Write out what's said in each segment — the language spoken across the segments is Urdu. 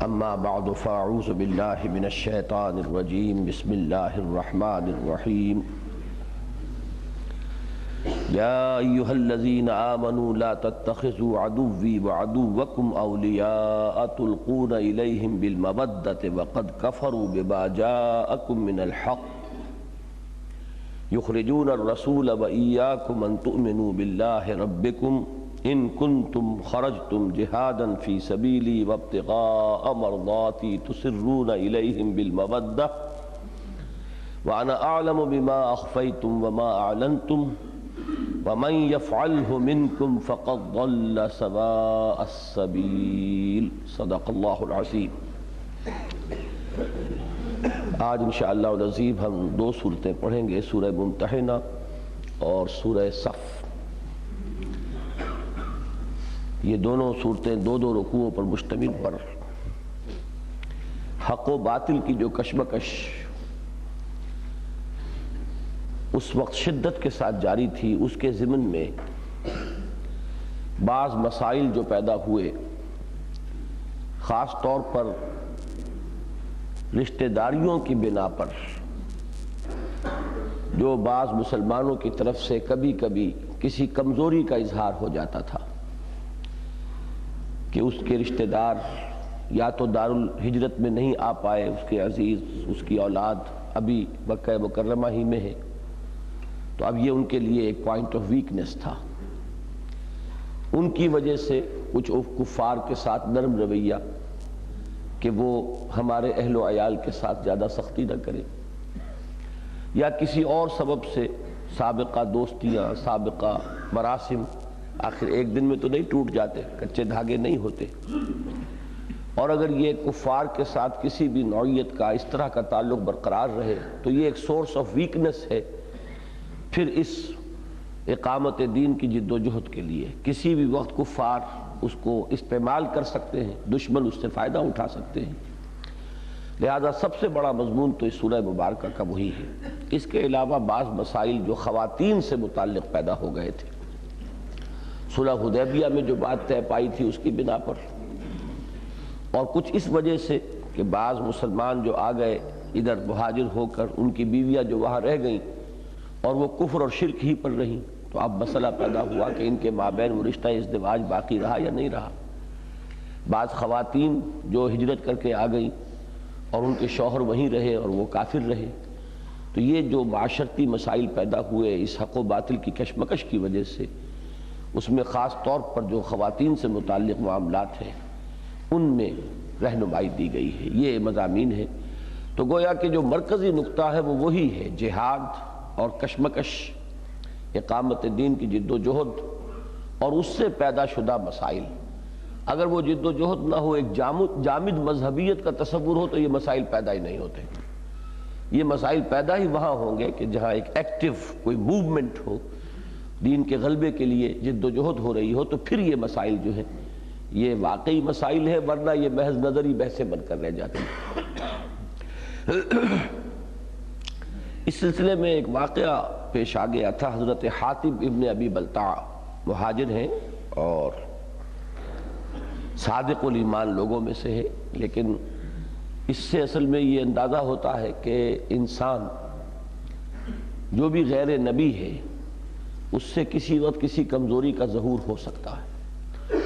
اما بعد فاعوذ باللہ من الشیطان الرجیم بسم اللہ الرحمن الرحیم یا ایہا الذین آمنوا لا تتخذوا عدوی وعدوکم اولیاء تلقون الیہم بالمودۃ وقد کفروا بما جاءکم من الحق یخرجون الرسول وإیاکم ان تؤمنوا باللہ ربکم ان کنتم خرجتم جہادا فی سبیلی وابتغاء مرضاتی تسرون الیہم بالمودۃ وانا اعلم بما اخفیتم وما اعلنتم ومن یفعلہ منکم فقد ضل سواء السبیل صدق اللہ العظیم۔ آج انشاءاللہ العظیم ہم دو صورتیں پڑھیں گے، سورہ ممتحنہ اور سورہ صف۔ یہ دونوں صورتیں دو دو رکوعوں پر مشتمل پر حق و باطل کی جو کشمکش اس وقت شدت کے ساتھ جاری تھی، اس کے ضمن میں بعض مسائل جو پیدا ہوئے، خاص طور پر رشتہ داریوں کی بنا پر، جو بعض مسلمانوں کی طرف سے کبھی کبھی کسی کمزوری کا اظہار ہو جاتا تھا کہ اس کے رشتہ دار یا تو دارالہجرت میں نہیں آ پائے، اس کے عزیز، اس کی اولاد ابھی مکہ مکرمہ ہی میں ہے، تو اب یہ ان کے لیے ایک پوائنٹ آف ویکنس تھا۔ ان کی وجہ سے کچھ کفار کے ساتھ نرم رویہ کہ وہ ہمارے اہل و عیال کے ساتھ زیادہ سختی نہ کریں، یا کسی اور سبب سے سابقہ دوستیاں، سابقہ مراسم آخر ایک دن میں تو نہیں ٹوٹ جاتے، کچے دھاگے نہیں ہوتے، اور اگر یہ کفار کے ساتھ کسی بھی نوعیت کا اس طرح کا تعلق برقرار رہے تو یہ ایک سورس آف ویکنس ہے پھر اس اقامت دین کی جد و جہد کے لیے۔ کسی بھی وقت کفار اس کو استعمال کر سکتے ہیں، دشمن اس سے فائدہ اٹھا سکتے ہیں، لہذا سب سے بڑا مضمون تو اس سورہ مبارکہ کا وہی ہے۔ اس کے علاوہ بعض مسائل جو خواتین سے متعلق پیدا ہو گئے تھے، صلح حدیبیہ میں جو بات طے پائی تھی اس کی بنا پر، اور کچھ اس وجہ سے کہ بعض مسلمان جو آ گئے ادھر مہاجر ہو کر، ان کی بیویاں جو وہاں رہ گئیں اور وہ کفر اور شرک ہی پر رہیں، تو اب مسئلہ پیدا ہوا کہ ان کے مابین وہ رشتہ ازدواج باقی رہا یا نہیں رہا۔ بعض خواتین جو ہجرت کر کے آ گئیں اور ان کے شوہر وہیں رہے اور وہ کافر رہے، تو یہ جو معاشرتی مسائل پیدا ہوئے اس حق و باطل کی کشمکش کی وجہ سے، اس میں خاص طور پر جو خواتین سے متعلق معاملات ہیں ان میں رہنمائی دی گئی ہے، یہ مضامین ہے۔ تو گویا کہ جو مرکزی نقطہ ہے وہ وہی ہے، جہاد اور کشمکش، اقامت دین کی جد و جہد اور اس سے پیدا شدہ مسائل۔ اگر وہ جد و جہد نہ ہو، ایک جامد مذہبیت کا تصور ہو، تو یہ مسائل پیدا ہی نہیں ہوتے۔ یہ مسائل پیدا ہی وہاں ہوں گے کہ جہاں ایک ایکٹیو کوئی موومنٹ ہو، دین کے غلبے کے لیے جد و جہد ہو رہی ہو، تو پھر یہ مسائل جو ہیں یہ واقعی مسائل ہیں، ورنہ یہ محض نظری بحثیں بن کر رہ جاتی ہیں۔ اس سلسلے میں ایک واقعہ پیش آ گیا تھا۔ حضرت حاتب ابن ابی بلتع مہاجر ہیں اور صادق الایمان لوگوں میں سے ہے، لیکن اس سے اصل میں یہ اندازہ ہوتا ہے کہ انسان جو بھی غیر نبی ہے اس سے کسی وقت کسی کمزوری کا ظہور ہو سکتا ہے،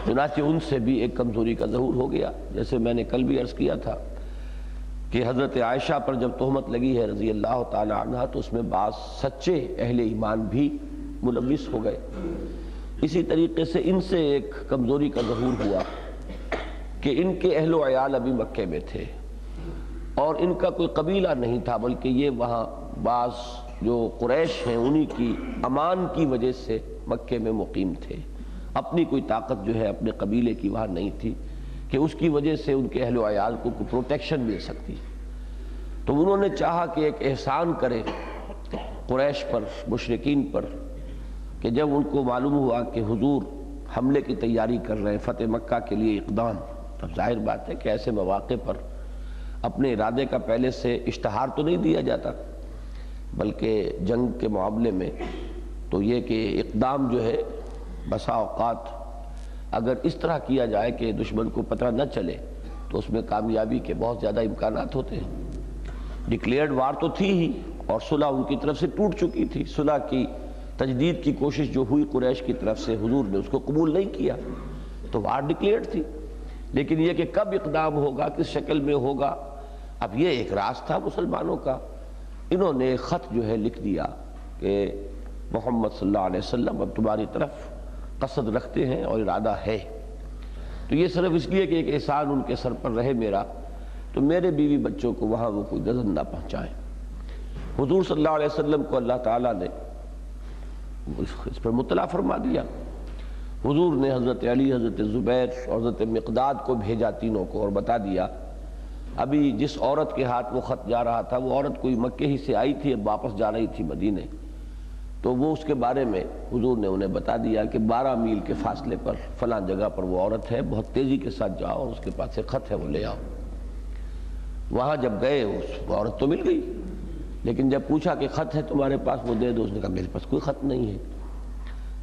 چنانچہ ان سے بھی ایک کمزوری کا ظہور ہو گیا۔ جیسے میں نے کل بھی عرض کیا تھا کہ حضرت عائشہ پر جب تہمت لگی ہے رضی اللہ تعالی عنہ، تو اس میں بعض سچے اہل ایمان بھی ملوث ہو گئے۔ اسی طریقے سے ان سے ایک کمزوری کا ظہور ہوا کہ ان کے اہل و عیال ابھی مکے میں تھے اور ان کا کوئی قبیلہ نہیں تھا، بلکہ یہ وہاں بعض جو قریش ہیں انہی کی امان کی وجہ سے مکے میں مقیم تھے، اپنی کوئی طاقت جو ہے اپنے قبیلے کی وہاں نہیں تھی کہ اس کی وجہ سے ان کے اہل و عیال کو کوئی پروٹیکشن مل سکتی۔ تو انہوں نے چاہا کہ ایک احسان کرے قریش پر، مشرکین پر، کہ جب ان کو معلوم ہوا کہ حضور حملے کی تیاری کر رہے ہیں، فتح مکہ کے لیے اقدام، اب ظاہر بات ہے کہ ایسے مواقع پر اپنے ارادے کا پہلے سے اشتہار تو نہیں دیا جاتا، بلکہ جنگ کے معاملے میں تو یہ کہ اقدام جو ہے بسا اوقات اگر اس طرح کیا جائے کہ دشمن کو پتہ نہ چلے تو اس میں کامیابی کے بہت زیادہ امکانات ہوتے ہیں۔ ڈکلیئرڈ وار تو تھی ہی، اور صلح ان کی طرف سے ٹوٹ چکی تھی۔ صلح کی تجدید کی کوشش جو ہوئی قریش کی طرف سے، حضور نے اس کو قبول نہیں کیا، تو وار ڈکلیئرڈ تھی۔ لیکن یہ کہ کب اقدام ہوگا، کس شکل میں ہوگا، اب یہ ایک راز تھا مسلمانوں کا۔ انہوں نے ایک خط جو ہے لکھ دیا کہ محمد صلی اللہ علیہ وسلم اب تمہاری طرف قصد رکھتے ہیں اور ارادہ ہے، تو یہ صرف اس لیے کہ ایک احسان ان کے سر پر رہے میرا، تو میرے بیوی بچوں کو وہاں وہ کوئی گزن نہ پہنچائیں۔ حضور صلی اللہ علیہ وسلم کو اللہ تعالیٰ نے اس پر مطلع فرما دیا۔ حضور نے حضرت علی، حضرت زبیر اور حضرت مقداد کو بھیجا، تینوں کو، اور بتا دیا ابھی جس عورت کے ہاتھ وہ خط جا رہا تھا وہ عورت کوئی مکے ہی سے آئی تھی، اب واپس جا رہی تھی مدینے، تو وہ اس کے بارے میں حضور نے انہیں بتا دیا کہ 12 میل کے فاصلے پر فلاں جگہ پر وہ عورت ہے، بہت تیزی کے ساتھ جاؤ اور اس کے پاس ایک خط ہے وہ لے آؤ۔ وہاں جب گئے اس عورت تو مل گئی، لیکن جب پوچھا کہ خط ہے تمہارے پاس وہ دے دو، اس نے کہا میرے پاس کوئی خط نہیں ہے۔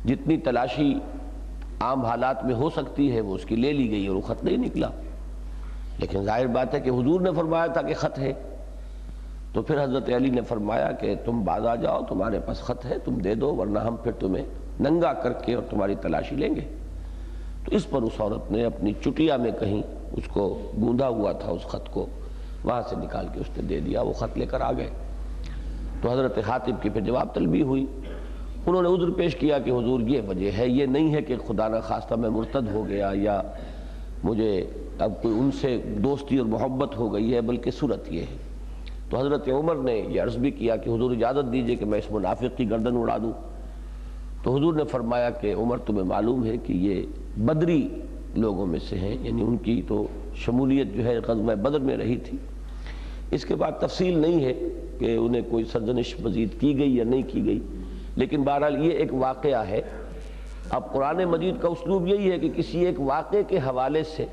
جتنی تلاشی عام حالات میں ہو سکتی ہے وہ اس کی لے لی گئی اور وہ خط نہیں نکلا، لیکن ظاہر بات ہے کہ حضور نے فرمایا تھا کہ خط ہے، تو پھر حضرت علی نے فرمایا کہ تم باز آ جاؤ، تمہارے پاس خط ہے تم دے دو، ورنہ ہم پھر تمہیں ننگا کر کے اور تمہاری تلاشی لیں گے۔ تو اس پر اس عورت نے اپنی چٹیا میں کہیں اس کو گوندا ہوا تھا اس خط کو، وہاں سے نکال کے اس نے دے دیا، وہ خط لے کر آ گئے۔ تو حضرت حاتب کی پھر جواب طلبی ہوئی، انہوں نے عذر پیش کیا کہ حضور یہ وجہ ہے، یہ نہیں ہے کہ خدا نہ خواستہ میں مرتد ہو گیا یا مجھے اب کوئی ان سے دوستی اور محبت ہو گئی ہے، بلکہ صورت یہ ہے۔ تو حضرت عمر نے یہ عرض بھی کیا کہ حضور اجازت دیجئے کہ میں اس منافق کی گردن اڑا دوں، تو حضور نے فرمایا کہ عمر تمہیں معلوم ہے کہ یہ بدری لوگوں میں سے ہیں، یعنی ان کی تو شمولیت جو ہے غزوہ بدر میں رہی تھی۔ اس کے بعد تفصیل نہیں ہے کہ انہیں کوئی سرزنش مزید کی گئی یا نہیں کی گئی، لیکن بہرحال یہ ایک واقعہ ہے۔ اب قرآن مجید کا اسلوب یہی ہے کہ کسی ایک واقعے کے حوالے سے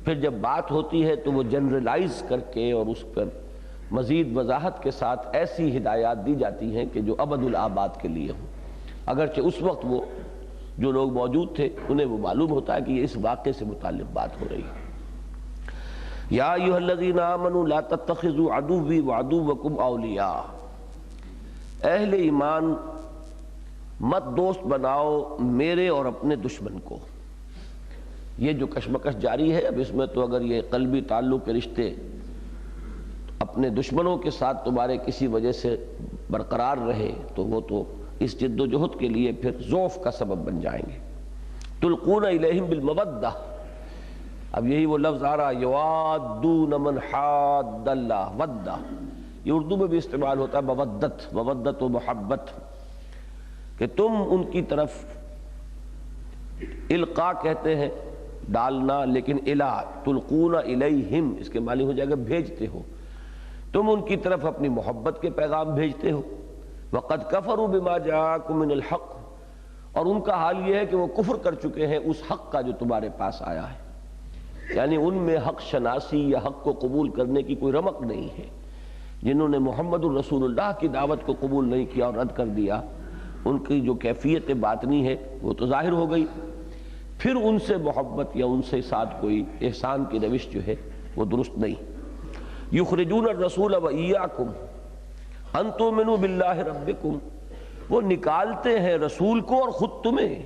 پھر جب بات ہوتی ہے تو وہ جنرلائز کر کے اور اس پر مزید وضاحت کے ساتھ ایسی ہدایات دی جاتی ہیں کہ جو ابد الآباد کے لیے ہوں، اگرچہ اس وقت وہ جو لوگ موجود تھے انہیں وہ معلوم ہوتا ہے کہ یہ اس واقعے سے متعلق بات ہو رہی ہے۔ یا ایھا الذین آمنوا لا تتخذوا عدوی وعدوکم اولیاء، اہل ایمان مت دوست بناؤ میرے اور اپنے دشمن کو۔ یہ جو کشمکش جاری ہے اب اس میں تو اگر یہ قلبی تعلق کے رشتے اپنے دشمنوں کے ساتھ تمہارے کسی وجہ سے برقرار رہے تو وہ تو اس جد و جہد کے لیے پھر ضعف کا سبب بن جائیں گے۔ تلقون الیہم بالمودہ، اب یہی وہ لفظ آ رہا یوادون من حاد اللہ، ودہ، یہ اردو میں بھی استعمال ہوتا ہے مودت، مودت و محبت، کہ تم ان کی طرف القاء کہتے ہیں ڈالنا، لیکن الا تلقون الیہم اس کے معنی ہو جائے گا بھیجتے ہو، تم ان کی طرف اپنی محبت کے پیغام بھیجتے ہو۔ وقد کفروا بما جاءکم من الحق، اور ان کا حال یہ ہے کہ وہ کفر کر چکے ہیں اس حق کا جو تمہارے پاس آیا ہے، یعنی ان میں حق شناسی یا حق کو قبول کرنے کی کوئی رمق نہیں ہے۔ جنہوں نے محمد الرسول اللہ کی دعوت کو قبول نہیں کیا اور رد کر دیا، ان کی جو کیفیت باطنی ہے وہ تو ظاہر ہو گئی، پھر ان سے محبت یا ان سے ساتھ کوئی احسان کی روش جو ہے وہ درست نہیں۔ یخرجون الرسول وایاکم ان تؤمنوا باللہ ربکم، وہ نکالتے ہیں رسول کو اور خود تمہیں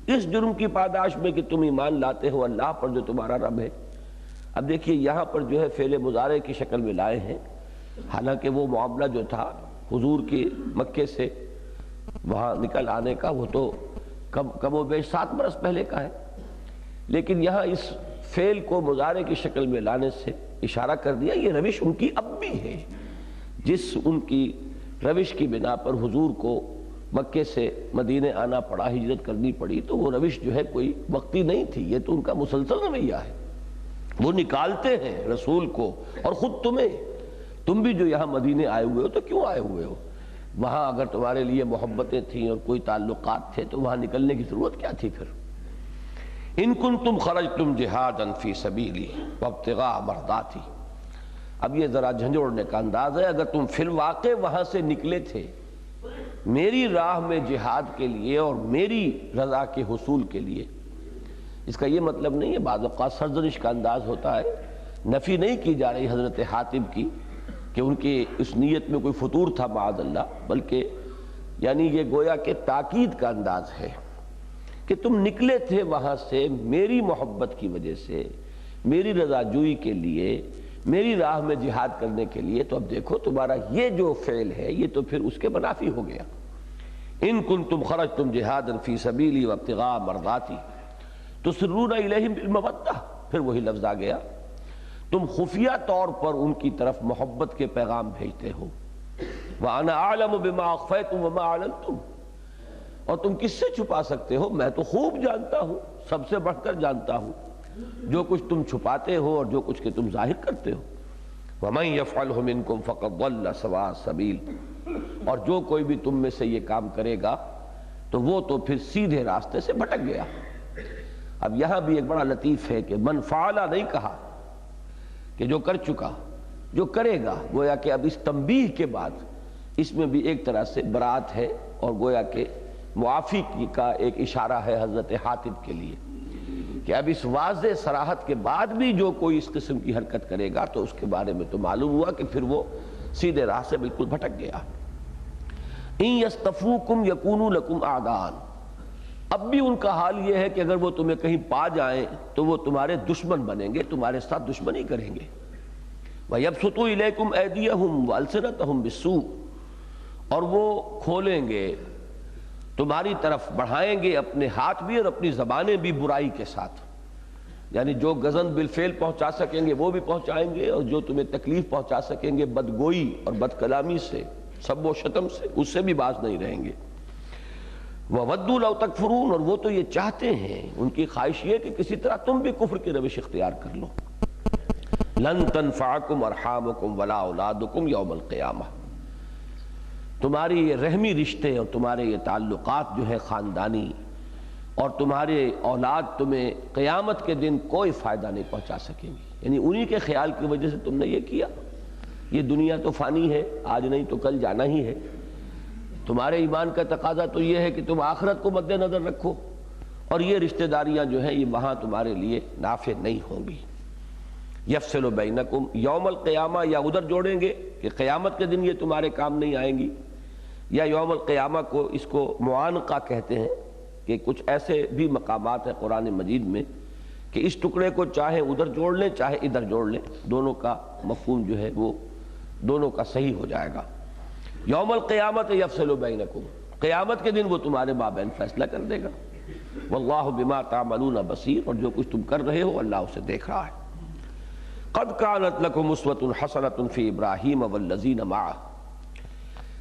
اس جرم کی پاداش میں کہ تم ایمان لاتے ہو اللہ پر جو تمہارا رب ہے۔ اب دیکھیے یہاں پر جو ہے فعل مضارع کی شکل میں لائے ہیں، حالانکہ وہ معاملہ جو تھا حضور کی مکے سے وہاں نکل آنے کا وہ تو کم و بیش 7 برس پہلے کا ہے، لیکن یہاں اس فعل کو مضارع کی شکل میں لانے سے اشارہ کر دیا یہ روش ان کی اب بھی ہے، جس ان کی روش کی بنا پر حضور کو مکے سے مدینے آنا پڑا، ہجرت کرنی پڑی، تو وہ روش جو ہے کوئی وقتی نہیں تھی، یہ تو ان کا مسلسل رویہ ہے۔ وہ نکالتے ہیں رسول کو اور خود تمہیں، تم بھی جو یہاں مدینے آئے ہوئے ہو تو کیوں آئے ہوئے ہو؟ وہاں اگر تمہارے لیے محبتیں تھیں اور کوئی تعلقات تھے تو وہاں نکلنے کی ضرورت کیا تھی پھر؟ ان کنتم خرجتم جہادا فی سبیلی وابتغاء مرضاتی، اب یہ ذرا جھنجھوڑنے کا انداز ہے، اگر تم فی الواقع وہاں سے نکلے تھے میری راہ میں جہاد کے لیے اور میری رضا کے حصول کے لیے، اس کا یہ مطلب نہیں ہے، بعض اوقات سرزنش کا انداز ہوتا ہے، نفی نہیں کی جا رہی حضرت حاتب کی کہ ان کی اس نیت میں کوئی فطور تھا معاذ اللہ، بلکہ یعنی یہ گویا کہ تاکید کا انداز ہے کہ تم نکلے تھے وہاں سے میری محبت کی وجہ سے، میری رضا جوئی کے لیے، میری راہ میں جہاد کرنے کے لیے، تو اب دیکھو تمہارا یہ جو فعل ہے یہ تو پھر اس کے منافی ہو گیا۔ ان کنتم خرجتم جہادا فی سبیلی وابتغاء مرضاتی تسرون الیہم بالمودہ، پھر وہی لفظ آ گیا، تم خفیہ طور پر ان کی طرف محبت کے پیغام بھیجتے ہو۔ وَأَنَا أَعْلَمُ بِمَا أَخْفَيْتُمْ وَمَا أَعْلَنْتُمْ، اور تم کس سے چھپا سکتے ہو، میں تو خوب جانتا ہوں، سب سے بڑھ کر جانتا ہوں جو کچھ تم چھپاتے ہو اور جو کچھ کہ تم ظاہر کرتے ہو۔ وَمَنْ يَفْعَلْهُ مِنْكُمْ فَقَدْ ضَلَّ سَوَاءَ السَّبِيلِ، اور جو کوئی بھی تم میں سے یہ کام کرے گا تو وہ تو پھر سیدھے راستے سے بھٹک گیا۔ اب یہاں بھی ایک بڑا لطیف ہے کہ من فعلا نہیں کہا کہ جو کر چکا، جو کرے گا، گویا کہ اب اس تنبیہ کے بعد اس میں بھی ایک طرح سے برات ہے اور گویا کہ معافی کا ایک اشارہ ہے حضرت حاتب کے لیے کہ اب اس واضح صراحت کے بعد بھی جو کوئی اس قسم کی حرکت کرے گا تو اس کے بارے میں تو معلوم ہوا کہ پھر وہ سیدھے راہ سے بالکل بھٹک گیا۔ ان یستفوکم یکونوا لکم اعداء، اب بھی ان کا حال یہ ہے کہ اگر وہ تمہیں کہیں پا جائیں تو وہ تمہارے دشمن بنیں گے، تمہارے ساتھ دشمنی کریں گے۔ وَيَبْسُطُوا إِلَيْكُمْ أَيْدِيَهُمْ وَأَلْسِنَتَهُمْ بِالسُّوءِ، اور وہ کھولیں گے تمہاری طرف، بڑھائیں گے اپنے ہاتھ بھی اور اپنی زبانیں بھی برائی کے ساتھ، یعنی جو غضن بالفعل پہنچا سکیں گے وہ بھی پہنچائیں گے، اور جو تمہیں تکلیف پہنچا سکیں گے بدگوئی اور بد کلامی سے، سب و شتم سے، اس سے بھی باز نہیں رہیں گے۔ وَوَدُّوا لَوْ تَكْفُرُونَ، اور وہ تو یہ چاہتے ہیں، ان کی خواہش یہ کہ کسی طرح تم بھی کفر کی روش اختیار کر لو۔ لَن تَنفَعَكُمْ أَرْحَامُكُمْ وَلَا أَوْلَادُكُمْ يَوْمَ الْقِيَامَةِ، تمہاری یہ رحمی رشتے اور تمہارے یہ تعلقات جو ہے خاندانی اور تمہارے اولاد تمہیں قیامت کے دن کوئی فائدہ نہیں پہنچا سکیں گی، یعنی انہی کے خیال کی وجہ سے تم نے یہ کیا۔ یہ دنیا تو فانی ہے، آج نہیں تو کل جانا ہی ہے، تمہارے ایمان کا تقاضا تو یہ ہے کہ تم آخرت کو مد نظر رکھو، اور یہ رشتہ داریاں جو ہیں یہ وہاں تمہارے لیے نافع نہیں ہوں گی۔ یفصل بینکم یوم القیامہ، یا ادھر جوڑیں گے کہ قیامت کے دن یہ تمہارے کام نہیں آئیں گی، یا یوم القیامہ کو اس کو معانقہ کہتے ہیں کہ کچھ ایسے بھی مقامات ہیں قرآن مجید میں کہ اس ٹکڑے کو چاہے ادھر جوڑ لیں چاہے ادھر جوڑ لیں، دونوں کا مفہوم جو ہے وہ دونوں کا صحیح ہو جائے گا۔ یوم القیامت یفصل بینکم، قیامت کے دن وہ تمہارے مابین فیصلہ کر دے گا۔ واللہ بما تعملون بصیر، اور جو کچھ تم کر رہے ہو اللہ اسے دیکھ رہا ہے۔ قد کانت لکم اسوۃ حسنۃ فی ابراہیم والذین معہ،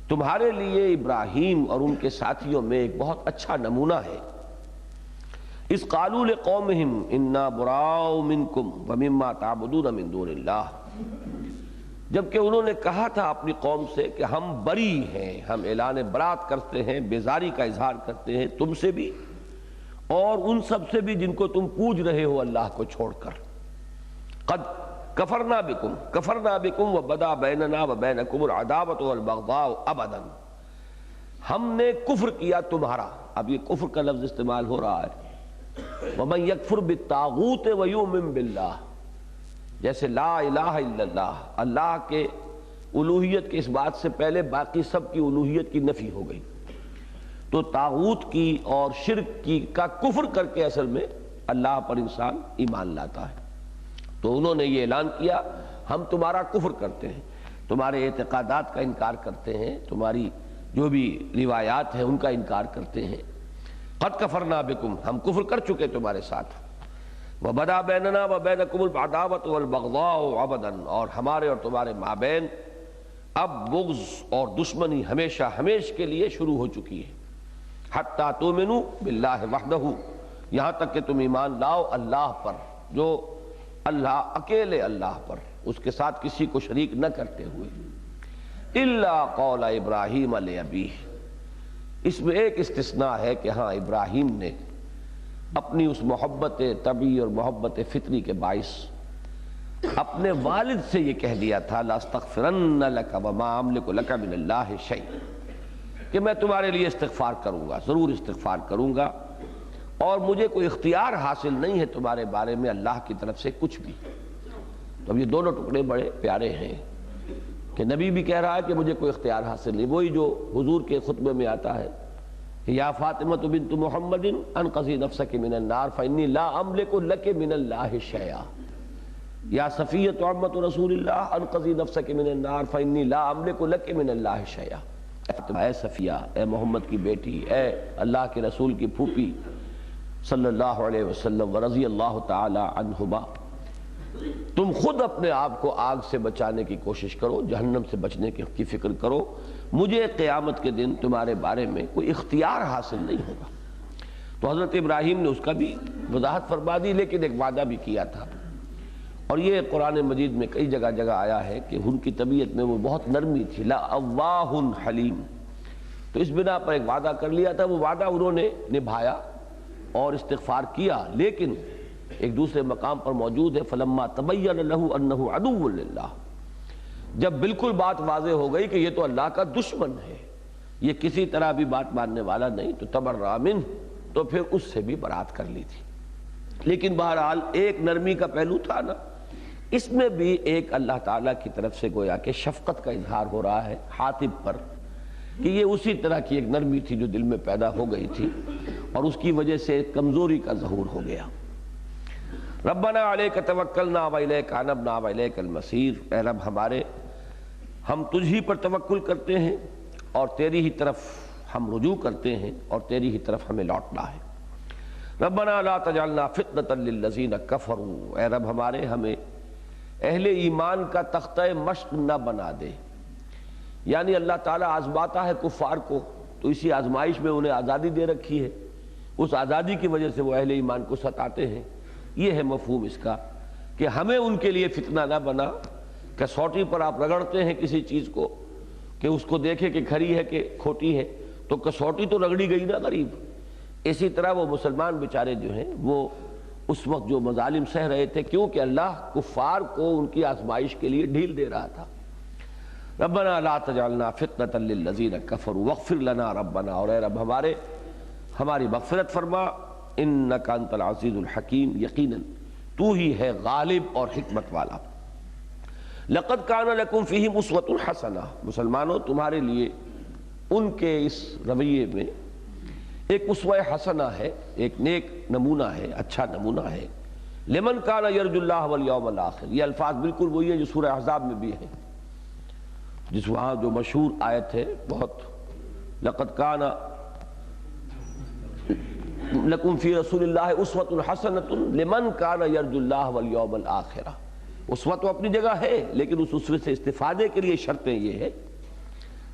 تمہارے لیے ابراہیم اور ان کے ساتھیوں میں ایک بہت اچھا نمونہ ہے۔ اذ قالوا لقومہم انا براء منکم ومما تعبدون من دون اللہ، جبکہ انہوں نے کہا تھا اپنی قوم سے کہ ہم بری ہیں، ہم اعلان برات کرتے ہیں، بیزاری کا اظہار کرتے ہیں تم سے بھی اور ان سب سے بھی جن کو تم پوج رہے ہو اللہ کو چھوڑ کر۔ قد کفرنا بکم وبدا بیننا وبینکم العداوۃ والبغضاء ابدا، ہم نے کفر کیا تمہارا، اب یہ کفر کا لفظ استعمال ہو رہا ہے، ومن یکفر بالطاغوت ویؤمن باللہ، جیسے لا الہ الا اللہ، اللہ کے الوہیت کے اس بات سے پہلے باقی سب کی الوہیت کی نفی ہو گئی، تو طاغوت کی اور شرک کی کا کفر کر کے اصل میں اللہ پر انسان ایمان لاتا ہے۔ تو انہوں نے یہ اعلان کیا ہم تمہارا کفر کرتے ہیں، تمہارے اعتقادات کا انکار کرتے ہیں، تمہاری جو بھی روایات ہیں ان کا انکار کرتے ہیں۔ قد کفرنا بکم، ہم کفر کر چکے تمہارے ساتھ، وبدا بیننا وبینکم العداوۃ والبغضاء ابدا، اور ہمارے اور تمہارے مابین اب بغض اور دشمنی ہمیشہ ہمیش کے لیے شروع ہو چکی ہے۔ حتی تؤمنوا باللہ وحدہ، یہاں تک کہ تم ایمان لاؤ اللہ پر، جو اللہ اکیلے اللہ پر، اس کے ساتھ کسی کو شریک نہ کرتے ہوئے۔ الا قول ابراہیم لابیہ، اس میں ایک استثناء ہے کہ ہاں ابراہیم نے اپنی اس محبت طبعی اور محبت فطری کے باعث اپنے والد سے یہ کہہ دیا تھا لاستغفرن لک وما املک لک من اللہ شیء، کہ میں تمہارے لیے استغفار کروں گا، ضرور استغفار کروں گا، اور مجھے کوئی اختیار حاصل نہیں ہے تمہارے بارے میں اللہ کی طرف سے کچھ بھی۔ تو اب یہ دونوں ٹکڑے بڑے پیارے ہیں کہ نبی بھی کہہ رہا ہے کہ مجھے کوئی اختیار حاصل نہیں، وہی جو حضور کے خطبے میں آتا ہے کہ یا فاطمہ بنت محمد انقذی نفسک من النار فانی لا املک لک من اللہ شیئا، یا صفیۃ عمۃ رسول اللہ انقذی نفسک من النار فانی لا املک لک من اللہ شیئا۔ اے صفیہ، اے محمد کی بیٹی، اے اللہ کے رسول کی پھوپھی صلی اللہ علیہ وسلم ورضی اللہ تعالی عنہما، تم خود اپنے آپ کو آگ سے بچانے کی کوشش کرو، جہنم سے بچنے کی فکر کرو، مجھے قیامت کے دن تمہارے بارے میں کوئی اختیار حاصل نہیں ہوگا۔ تو حضرت ابراہیم نے اس کا بھی وضاحت فرما دی، لیکن ایک وعدہ بھی کیا تھا، اور یہ قرآن مجید میں کئی جگہ جگہ آیا ہے کہ ان کی طبیعت میں وہ بہت نرمی تھی، لَأَوَّاهٌ حلیم، تو اس بنا پر ایک وعدہ کر لیا تھا، وہ وعدہ انہوں نے نبھایا اور استغفار کیا، لیکن ایک دوسرے مقام پر موجود ہے فَلَمَّا تَبَيَّنَ لَهُ أَنَّهُ عَدُوٌّ لِلَّهِ، جب بالکل بات واضح ہو گئی کہ یہ تو اللہ کا دشمن ہے، یہ کسی طرح بھی بات ماننے والا نہیں، تو تبرأ منہ، تو پھر اس سے بھی برات کر لی تھی۔ لیکن بہرحال ایک نرمی کا پہلو تھا نا، اس میں بھی ایک اللہ تعالیٰ کی طرف سے گویا کہ شفقت کا اظہار ہو رہا ہے حاطب پر، کہ یہ اسی طرح کی ایک نرمی تھی جو دل میں پیدا ہو گئی تھی، اور اس کی وجہ سے کمزوری کا ظہور ہو گیا۔ ربنا علیک توکلنا والیک انبنا والیک المصیر، اے رب ہمارے، ہم تجھ ہی پر توکل کرتے ہیں اور تیری ہی طرف ہم رجوع کرتے ہیں اور تیری ہی طرف ہمیں لوٹنا ہے۔ ربنا لا تجعلنا فتنة للذین کفروا، اے رب ہمارے، ہمیں اہل ایمان کا تختہ مشق نہ بنا دے، یعنی اللہ تعالیٰ آزماتا ہے کفار کو، تو اسی آزمائش میں انہیں آزادی دے رکھی ہے، اس آزادی کی وجہ سے وہ اہل ایمان کو ستاتے ہیں۔ یہ ہے مفہوم اس کا کہ ہمیں ان کے لیے فتنہ نہ بنا، کسوٹی پر آپ رگڑتے ہیں کسی چیز کو کہ اس کو دیکھیں کہ کھری ہے کہ کھوٹی ہے، تو کسوٹی تو رگڑی گئی نا غریب۔ اسی طرح وہ مسلمان بیچارے جو ہیں وہ اس وقت جو مظالم سہ رہے تھے، کیونکہ اللہ کفار کو ان کی آزمائش کے لیے ڈھیل دے رہا تھا۔ ربنا لا تجعلنا فتنة للذین کفروا واغفر لنا ربنا، اور اے رب ہمارے، ہماری مغفرت فرما، انک انت العزیز الحکیم، یقیناً تو ہی ہے غالب اور حکمت والا۔ لقد کان لکم فیہم اسوۃ حسنہ، مسلمانوں تمہارے لیے ان کے اس رویے میں ایک اسوہ حسنہ ہے، ایک نیک نمونہ ہے، اچھا نمونہ ہے۔ لمن کان یرجو اللہ والیوم الآخر، یہ الفاظ بالکل وہی ہیں جو سورہ احزاب میں بھی ہیں، جس وہاں جو مشہور آیت ہے بہت، لقد کان لکم فی رسول اللہ اسوۃ حسنۃ لمن کان یرجو اللہ والیوم الآخر۔ اسوہ تو اپنی جگہ ہے، لیکن اس اسوے سے استفادے کے لیے شرطیں یہ ہے،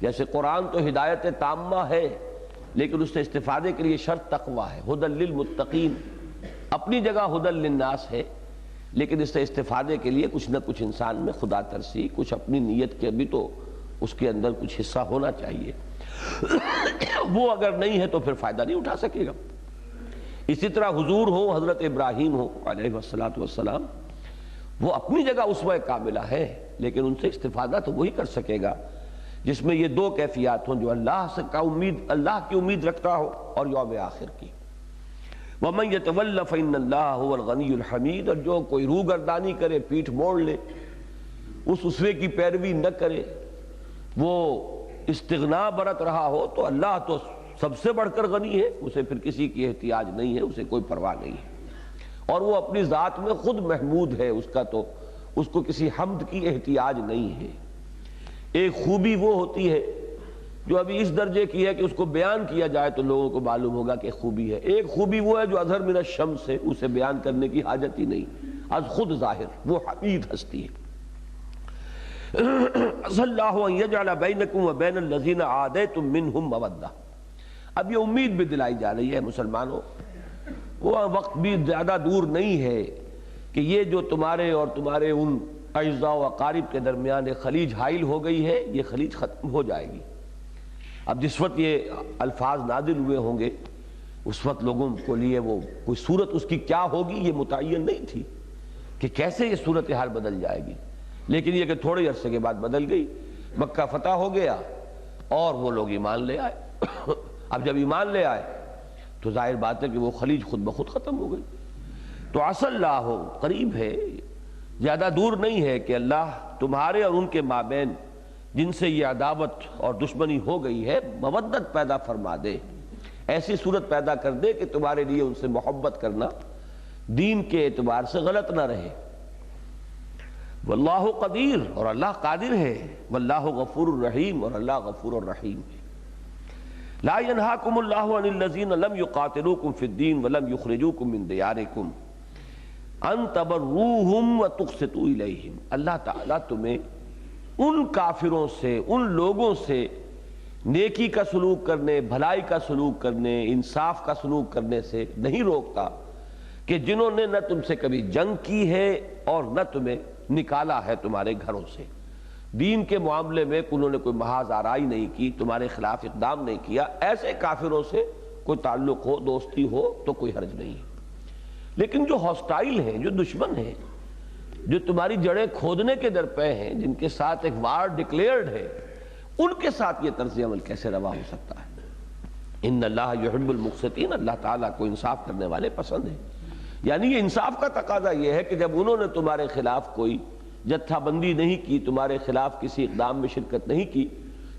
جیسے قرآن تو ہدایت تامہ ہے، لیکن اس سے استفادے کے لیے شرط تقویٰ ہے، ھدی للمتقین، اپنی جگہ ھدی للناس ہے، لیکن اس سے استفادے کے لیے کچھ نہ کچھ انسان میں خدا ترسی، کچھ اپنی نیت کے بھی تو اس کے اندر کچھ حصہ ہونا چاہیے، وہ اگر نہیں ہے تو پھر فائدہ نہیں اٹھا سکے گا۔ اسی طرح حضور ہو، حضرت ابراہیم ہو علیہ السلام، وہ اپنی جگہ اسوہ کاملہ ہے، لیکن ان سے استفادہ تو وہی کر سکے گا جس میں یہ دو کیفیات ہوں، جو اللہ کی امید رکھتا ہو اور یوم آخر کی۔ وَمَن يَتَوَلَّ فَإِنَّ اللَّهَ هُوَ الْغَنِيُّ الْحَمِيدُ، اور جو کوئی روگردانی کرے، پیٹھ موڑ لے، اس اسوے کی پیروی نہ کرے، وہ استغنا برت رہا ہو، تو اللہ تو سب سے بڑھ کر غنی ہے، اسے پھر کسی کی احتیاج نہیں ہے، اسے کوئی پرواہ نہیں ہے، اور وہ اپنی ذات میں خود محمود ہے، اس کا تو اس کو کسی حمد کی احتیاج نہیں ہے۔ ایک خوبی وہ ہوتی ہے جو ابھی اس درجے کی ہے کہ اس کو بیان کیا جائے تو لوگوں کو معلوم ہوگا کہ خوبی ہے، ایک خوبی وہ ہے جو اظہر من الشمس ہے، اسے بیان کرنے کی حاجت ہی نہیں، از خود ظاہر، وہ حمید ہستی ہے۔ عسى الله ان يجعل بينكم وبين الذين عاديتم منهم مودة، اب یہ امید بھی دلائی جا رہی ہے مسلمانوں، وہ وقت بھی زیادہ دور نہیں ہے کہ یہ جو تمہارے اور تمہارے ان اعزاء و اقارب کے درمیان ایک خلیج حائل ہو گئی ہے، یہ خلیج ختم ہو جائے گی۔ اب جس وقت یہ الفاظ نازل ہوئے ہوں گے، اس وقت لوگوں کو لیے وہ کوئی صورت اس کی کیا ہوگی یہ متعین نہیں تھی کہ کیسے یہ صورتحال بدل جائے گی، لیکن یہ کہ تھوڑے عرصے کے بعد بدل گئی، مکہ فتح ہو گیا اور وہ لوگ ایمان لے آئے۔ اب جب ایمان لے آئے تو ظاہر بات ہے کہ وہ خلیج خود بخود ختم ہو گئی۔ تو عسى اللہ قریب ہے، زیادہ دور نہیں ہے کہ اللہ تمہارے اور ان کے مابین جن سے یہ عداوت اور دشمنی ہو گئی ہے مودت پیدا فرما دے، ایسی صورت پیدا کر دے کہ تمہارے لیے ان سے محبت کرنا دین کے اعتبار سے غلط نہ رہے۔ واللہ قدیر، اور اللہ قادر ہے، واللہ غفور الرحیم، اور اللہ غفور الرحیم ہے۔ لا ينہاکم اللہ عن الذین لم یقاتلوکم فی الدین ولم یخرجوکم من دیارکم ان تبروہم وتقسطوا الیہم۔ اللہ تعالیٰ تمہیں ان کافروں سے، ان لوگوں سے نیکی کا سلوک کرنے، بھلائی کا سلوک کرنے، انصاف کا سلوک کرنے سے نہیں روکتا کہ جنہوں نے نہ تم سے کبھی جنگ کی ہے اور نہ تمہیں نکالا ہے تمہارے گھروں سے، دین کے معاملے میں انہوں نے کوئی محاذ آرائی نہیں کی، تمہارے خلاف اقدام نہیں کیا، ایسے کافروں سے کوئی تعلق ہو، دوستی ہو تو کوئی حرج نہیں ہے۔ لیکن جو ہاسٹائل ہیں، جو دشمن ہیں، جو تمہاری جڑیں کھودنے کے درپے ہیں، جن کے ساتھ ایک وار ڈکلیئرڈ ہے، ان کے ساتھ یہ طرز عمل کیسے روا ہو سکتا ہے؟ ان اللہ یحب المقسطین، اللہ تعالیٰ کو انصاف کرنے والے پسند ہیں۔ یعنی یہ انصاف کا تقاضا یہ ہے کہ جب انہوں نے تمہارے خلاف کوئی جتھا بندی نہیں کی، تمہارے خلاف کسی اقدام میں شرکت نہیں کی،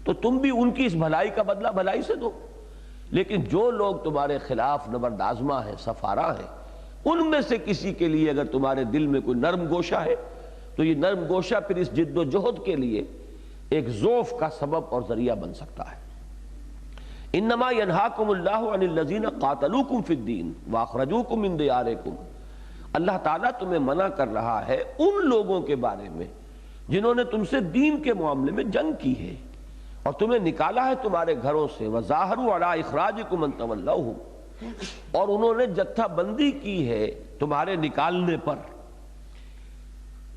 تو تم بھی ان کی اس بھلائی کا بدلہ بھلائی سے دو۔ لیکن جو لوگ تمہارے خلاف نبرد آزما ہیں، سفارا ہیں، ان میں سے کسی کے لیے اگر تمہارے دل میں کوئی نرم گوشہ ہے تو یہ نرم گوشہ پھر اس جد و جہد کے لیے ایک ضعف کا سبب اور ذریعہ بن سکتا ہے۔ انما ینہاکم اللہ عن الذین قاتلوکم فی الدین واخرجوکم من دیارکم، اللہ تعالیٰ تمہیں منع کر رہا ہے ان لوگوں کے بارے میں جنہوں نے تم سے دین کے معاملے میں جنگ کی ہے اور تمہیں نکالا ہے تمہارے گھروں سے، وظاہروا علی اخراجکم ان تولوہم، اور انہوں نے جتھا بندی کی ہے تمہارے نکالنے پر،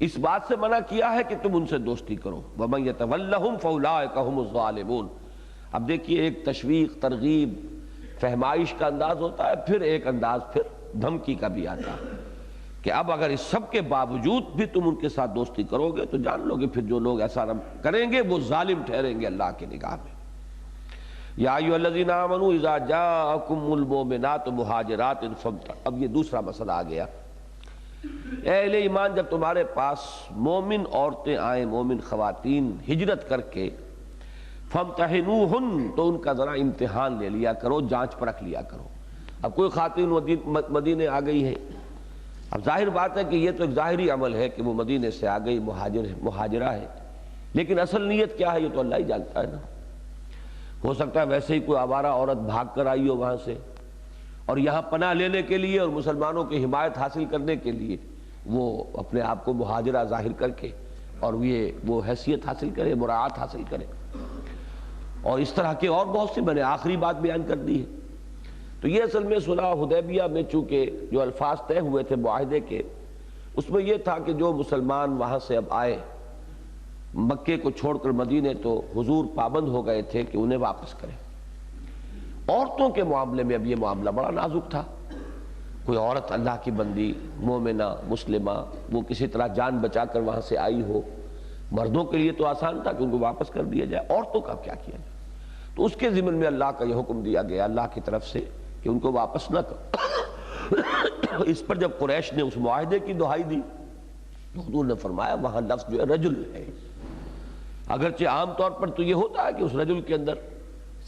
اس بات سے منع کیا ہے کہ تم ان سے دوستی کرو۔ وَمَن يَتَوَلَّهُمْ فَأُولَٰئِكَ هُمُ الظَّالِمُونَ۔ اب دیکھیے ایک تشویق، ترغیب، فہمائش کا انداز ہوتا ہے، پھر ایک انداز پھر دھمکی کا بھی آتا ہے کہ اب اگر اس سب کے باوجود بھی تم ان کے ساتھ دوستی کرو گے تو جان لو گے پھر جو لوگ ایسا کریں گے وہ ظالم ٹھہریں گے اللہ کی نگاہ میں۔ یا ایھا الذین آمنوا اذا جاءکم المؤمنات مہاجرات فامتحنوہن، اب یہ دوسرا مسئلہ آ گیا۔ اے اہل ایمان، جب تمہارے پاس مومن عورتیں آئیں، مومن خواتین ہجرت کر کے، فامتحنوہن، تو ان کا ذرا امتحان لے لیا کرو، جانچ پرکھ لیا کرو۔ اب کوئی خاتون مدینے آ گئی ہے، اب ظاہر بات ہے کہ یہ تو ایک ظاہری عمل ہے کہ وہ مدینے سے آ گئی، مہاجرہ ہے، لیکن اصل نیت کیا ہے یہ تو اللہ ہی جانتا ہے نا۔ ہو سکتا ہے ویسے ہی کوئی آوارہ عورت بھاگ کر آئی ہو وہاں سے اور یہاں پناہ لینے کے لیے اور مسلمانوں کی حمایت حاصل کرنے کے لیے وہ اپنے آپ کو مہاجرہ ظاہر کر کے اور وہ حیثیت حاصل کرے، مراعات حاصل کرے، اور اس طرح کے اور بہت سی، میں نے آخری بات بیان کر دی ہے۔ تو یہ اصل میں صلح حدیبیہ میں چونکہ جو الفاظ طے ہوئے تھے معاہدے کے، اس میں یہ تھا کہ جو مسلمان وہاں سے اب آئے مکے کو چھوڑ کر مدینے، تو حضور پابند ہو گئے تھے کہ انہیں واپس کریں۔ عورتوں کے معاملے میں اب یہ معاملہ بڑا نازک تھا۔ کوئی عورت اللہ کی بندی، مومنہ، مسلمہ، وہ کسی طرح جان بچا کر وہاں سے آئی ہو، مردوں کے لیے تو آسان تھا کہ ان کو واپس کر دیا جائے، عورتوں کا کیا کیا جائے؟ تو اس کے ضمن میں اللہ کا یہ حکم دیا گیا اللہ کی طرف سے کہ ان کو واپس نہ کرو۔ اس پر جب قریش نے اس معاہدے کی دہائی دی تو حضور نے فرمایا وہاں لفظ جو ہے رجل ہے، اگرچہ عام طور پر تو یہ ہوتا ہے کہ اس رجل کے اندر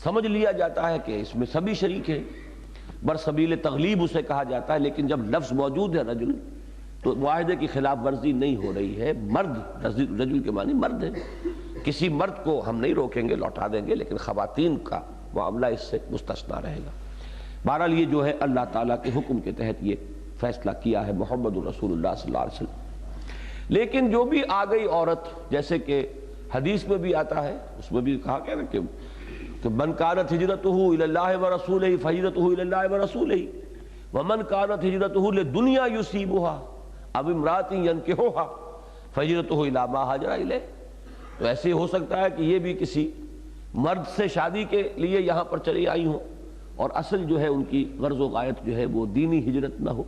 سمجھ لیا جاتا ہے کہ اس میں سبھی شریک ہیں، برسبیل تغلیب اسے کہا جاتا ہے، لیکن جب لفظ موجود ہے رجل تو معاہدے کی خلاف ورزی نہیں ہو رہی ہے۔ مرد، رجل کے معنی مرد ہے، کسی مرد کو ہم نہیں روکیں گے، لوٹا دیں گے، لیکن خواتین کا معاملہ اس سے مستثنیٰ رہے گا۔ بہرحال یہ جو ہے اللہ تعالیٰ کے حکم کے تحت یہ فیصلہ کیا ہے محمد الرسول اللہ صلی اللہ علیہ وسلم۔ لیکن جو بھی آ گئی عورت، جیسے کہ حدیث میں بھی آتا ہے، اس میں بھی کہا گیا نا کہ من کانت ہجرتہ الی اللہ ورسولہ فہجرتہ الی اللہ ورسولہ ومن کانت ہجرتہ لدنیا یصیبها او امرأۃ ینکحها فہجرتہ الی ما ہاجر الیہ۔ تو ایسے ہو سکتا ہے کہ یہ بھی کسی مرد سے شادی کے لیے یہاں پر چلی آئی ہوں اور اصل جو ہے ان کی غرض و غایت جو ہے وہ دینی ہجرت نہ ہو،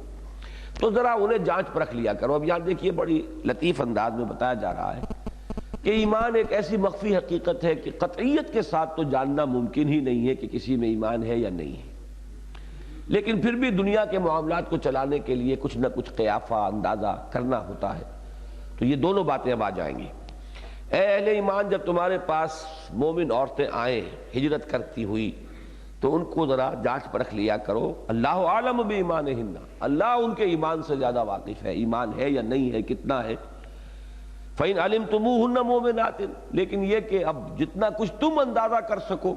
تو ذرا انہیں جانچ پرکھ لیا کرو۔ اب یہاں دیکھیے بڑی لطیف انداز میں بتایا جا رہا ہے کہ ایمان ایک ایسی مخفی حقیقت ہے کہ قطعیت کے ساتھ تو جاننا ممکن ہی نہیں ہے کہ کسی میں ایمان ہے یا نہیں ہے، لیکن پھر بھی دنیا کے معاملات کو چلانے کے لیے کچھ نہ کچھ قیافہ اندازہ کرنا ہوتا ہے. تو یہ دونوں باتیں اب آ جائیں گی. اے اہل ایمان، جب تمہارے پاس مومن عورتیں آئیں ہجرت کرتی ہوئی تو ان کو ذرا جانچ پرکھ لیا کرو. اللہ عالم بایمانہن، اللہ ان کے ایمان سے زیادہ واقف ہے، ایمان ہے یا نہیں ہے، کتنا ہے. فَإِنْ عَلِمْتُمُوهُنَّ مُؤْمِنَاتٍ، لیکن یہ کہ اب جتنا کچھ تم اندازہ کر سکو،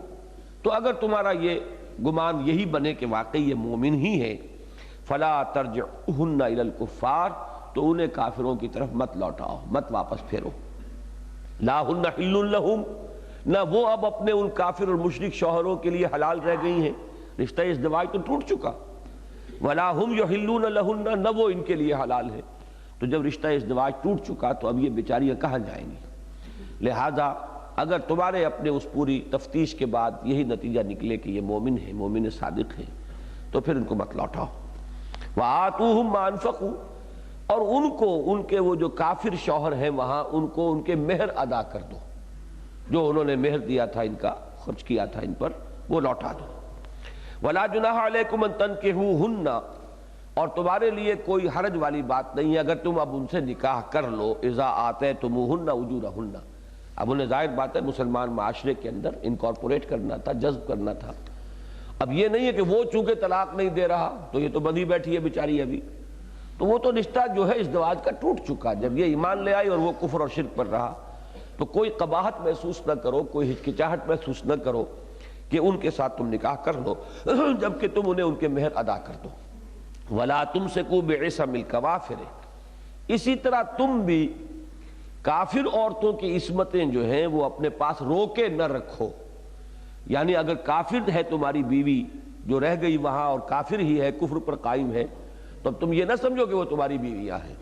تو اگر تمہارا یہ گمان یہی بنے کہ واقعی یہ مومن ہی ہے، فَلَا تَرْجِعُوهُنَّ إِلَى الْكُفَّارِ، تو انہیں کافروں کی طرف مت لوٹاؤ، مت واپس پھیرو. لَا هُنَّ حِلٌّ لَهُمْ، نہ وہ اب اپنے ان کافر اور مشرک شوہروں کے لیے حلال رہ گئی ہیں، رشتہ ازدواج تو ٹوٹ چکا. وَلَا هُمْ يُحِلُّونَ لَهُنَّ، نہ وہ ان کے لیے حلال ہے. تو جب رشتہ ازدواج ٹوٹ چکا تو اب یہ بیچاریاں کہاں جائیں گی؟ لہذا اگر تمہارے اپنے اس پوری تفتیش کے بعد یہی نتیجہ نکلے کہ یہ مومن ہے، مومن صادق ہے، تو پھر ان کو مت لوٹاؤ. وَآتُوهُمْ مَا أَنفَقُوا، اور ان کو ان کے وہ جو کافر شوہر ہیں وہاں ان کو ان کے مہر ادا کر دو، جو انہوں نے مہر دیا تھا، ان کا خرچ کیا تھا ان پر، وہ لوٹا دو. وَلَا جُنَاحَ عَلَيْكُمْ أَن تَنكِحُوهُنَّ، اور تمہارے لیے کوئی حرج والی بات نہیں ہے اگر تم اب ان سے نکاح کر لو. اذا آتیتموہن اجورہن، اب انہیں ظاہر بات ہے مسلمان معاشرے کے اندر انکارپوریٹ کرنا تھا، جذب کرنا تھا. اب یہ نہیں ہے کہ وہ چونکہ طلاق نہیں دے رہا تو یہ تو بندھی بیٹھی ہے بیچاری ابھی، تو وہ تو رشتہ جو ہے ازدواج کا ٹوٹ چکا. جب یہ ایمان لے آئی اور وہ کفر اور شرک پر رہا تو کوئی قباحت محسوس نہ کرو، کوئی ہچکچاہٹ محسوس نہ کرو کہ ان کے ساتھ تم نکاح کر لو جبکہ تم انہیں ان کے مہر ادا کر دو. وَلَا تُمْسِكُوا بِعِصَمِ الْكَوَافِرِ، اسی طرح تم بھی کافر عورتوں کی عصمتیں جو ہیں وہ اپنے پاس روکے نہ رکھو. یعنی اگر کافر ہے تمہاری بیوی جو رہ گئی وہاں اور کافر ہی ہے، کفر پر قائم ہے، تو تم یہ نہ سمجھو کہ وہ تمہاری بیویاں ہیں،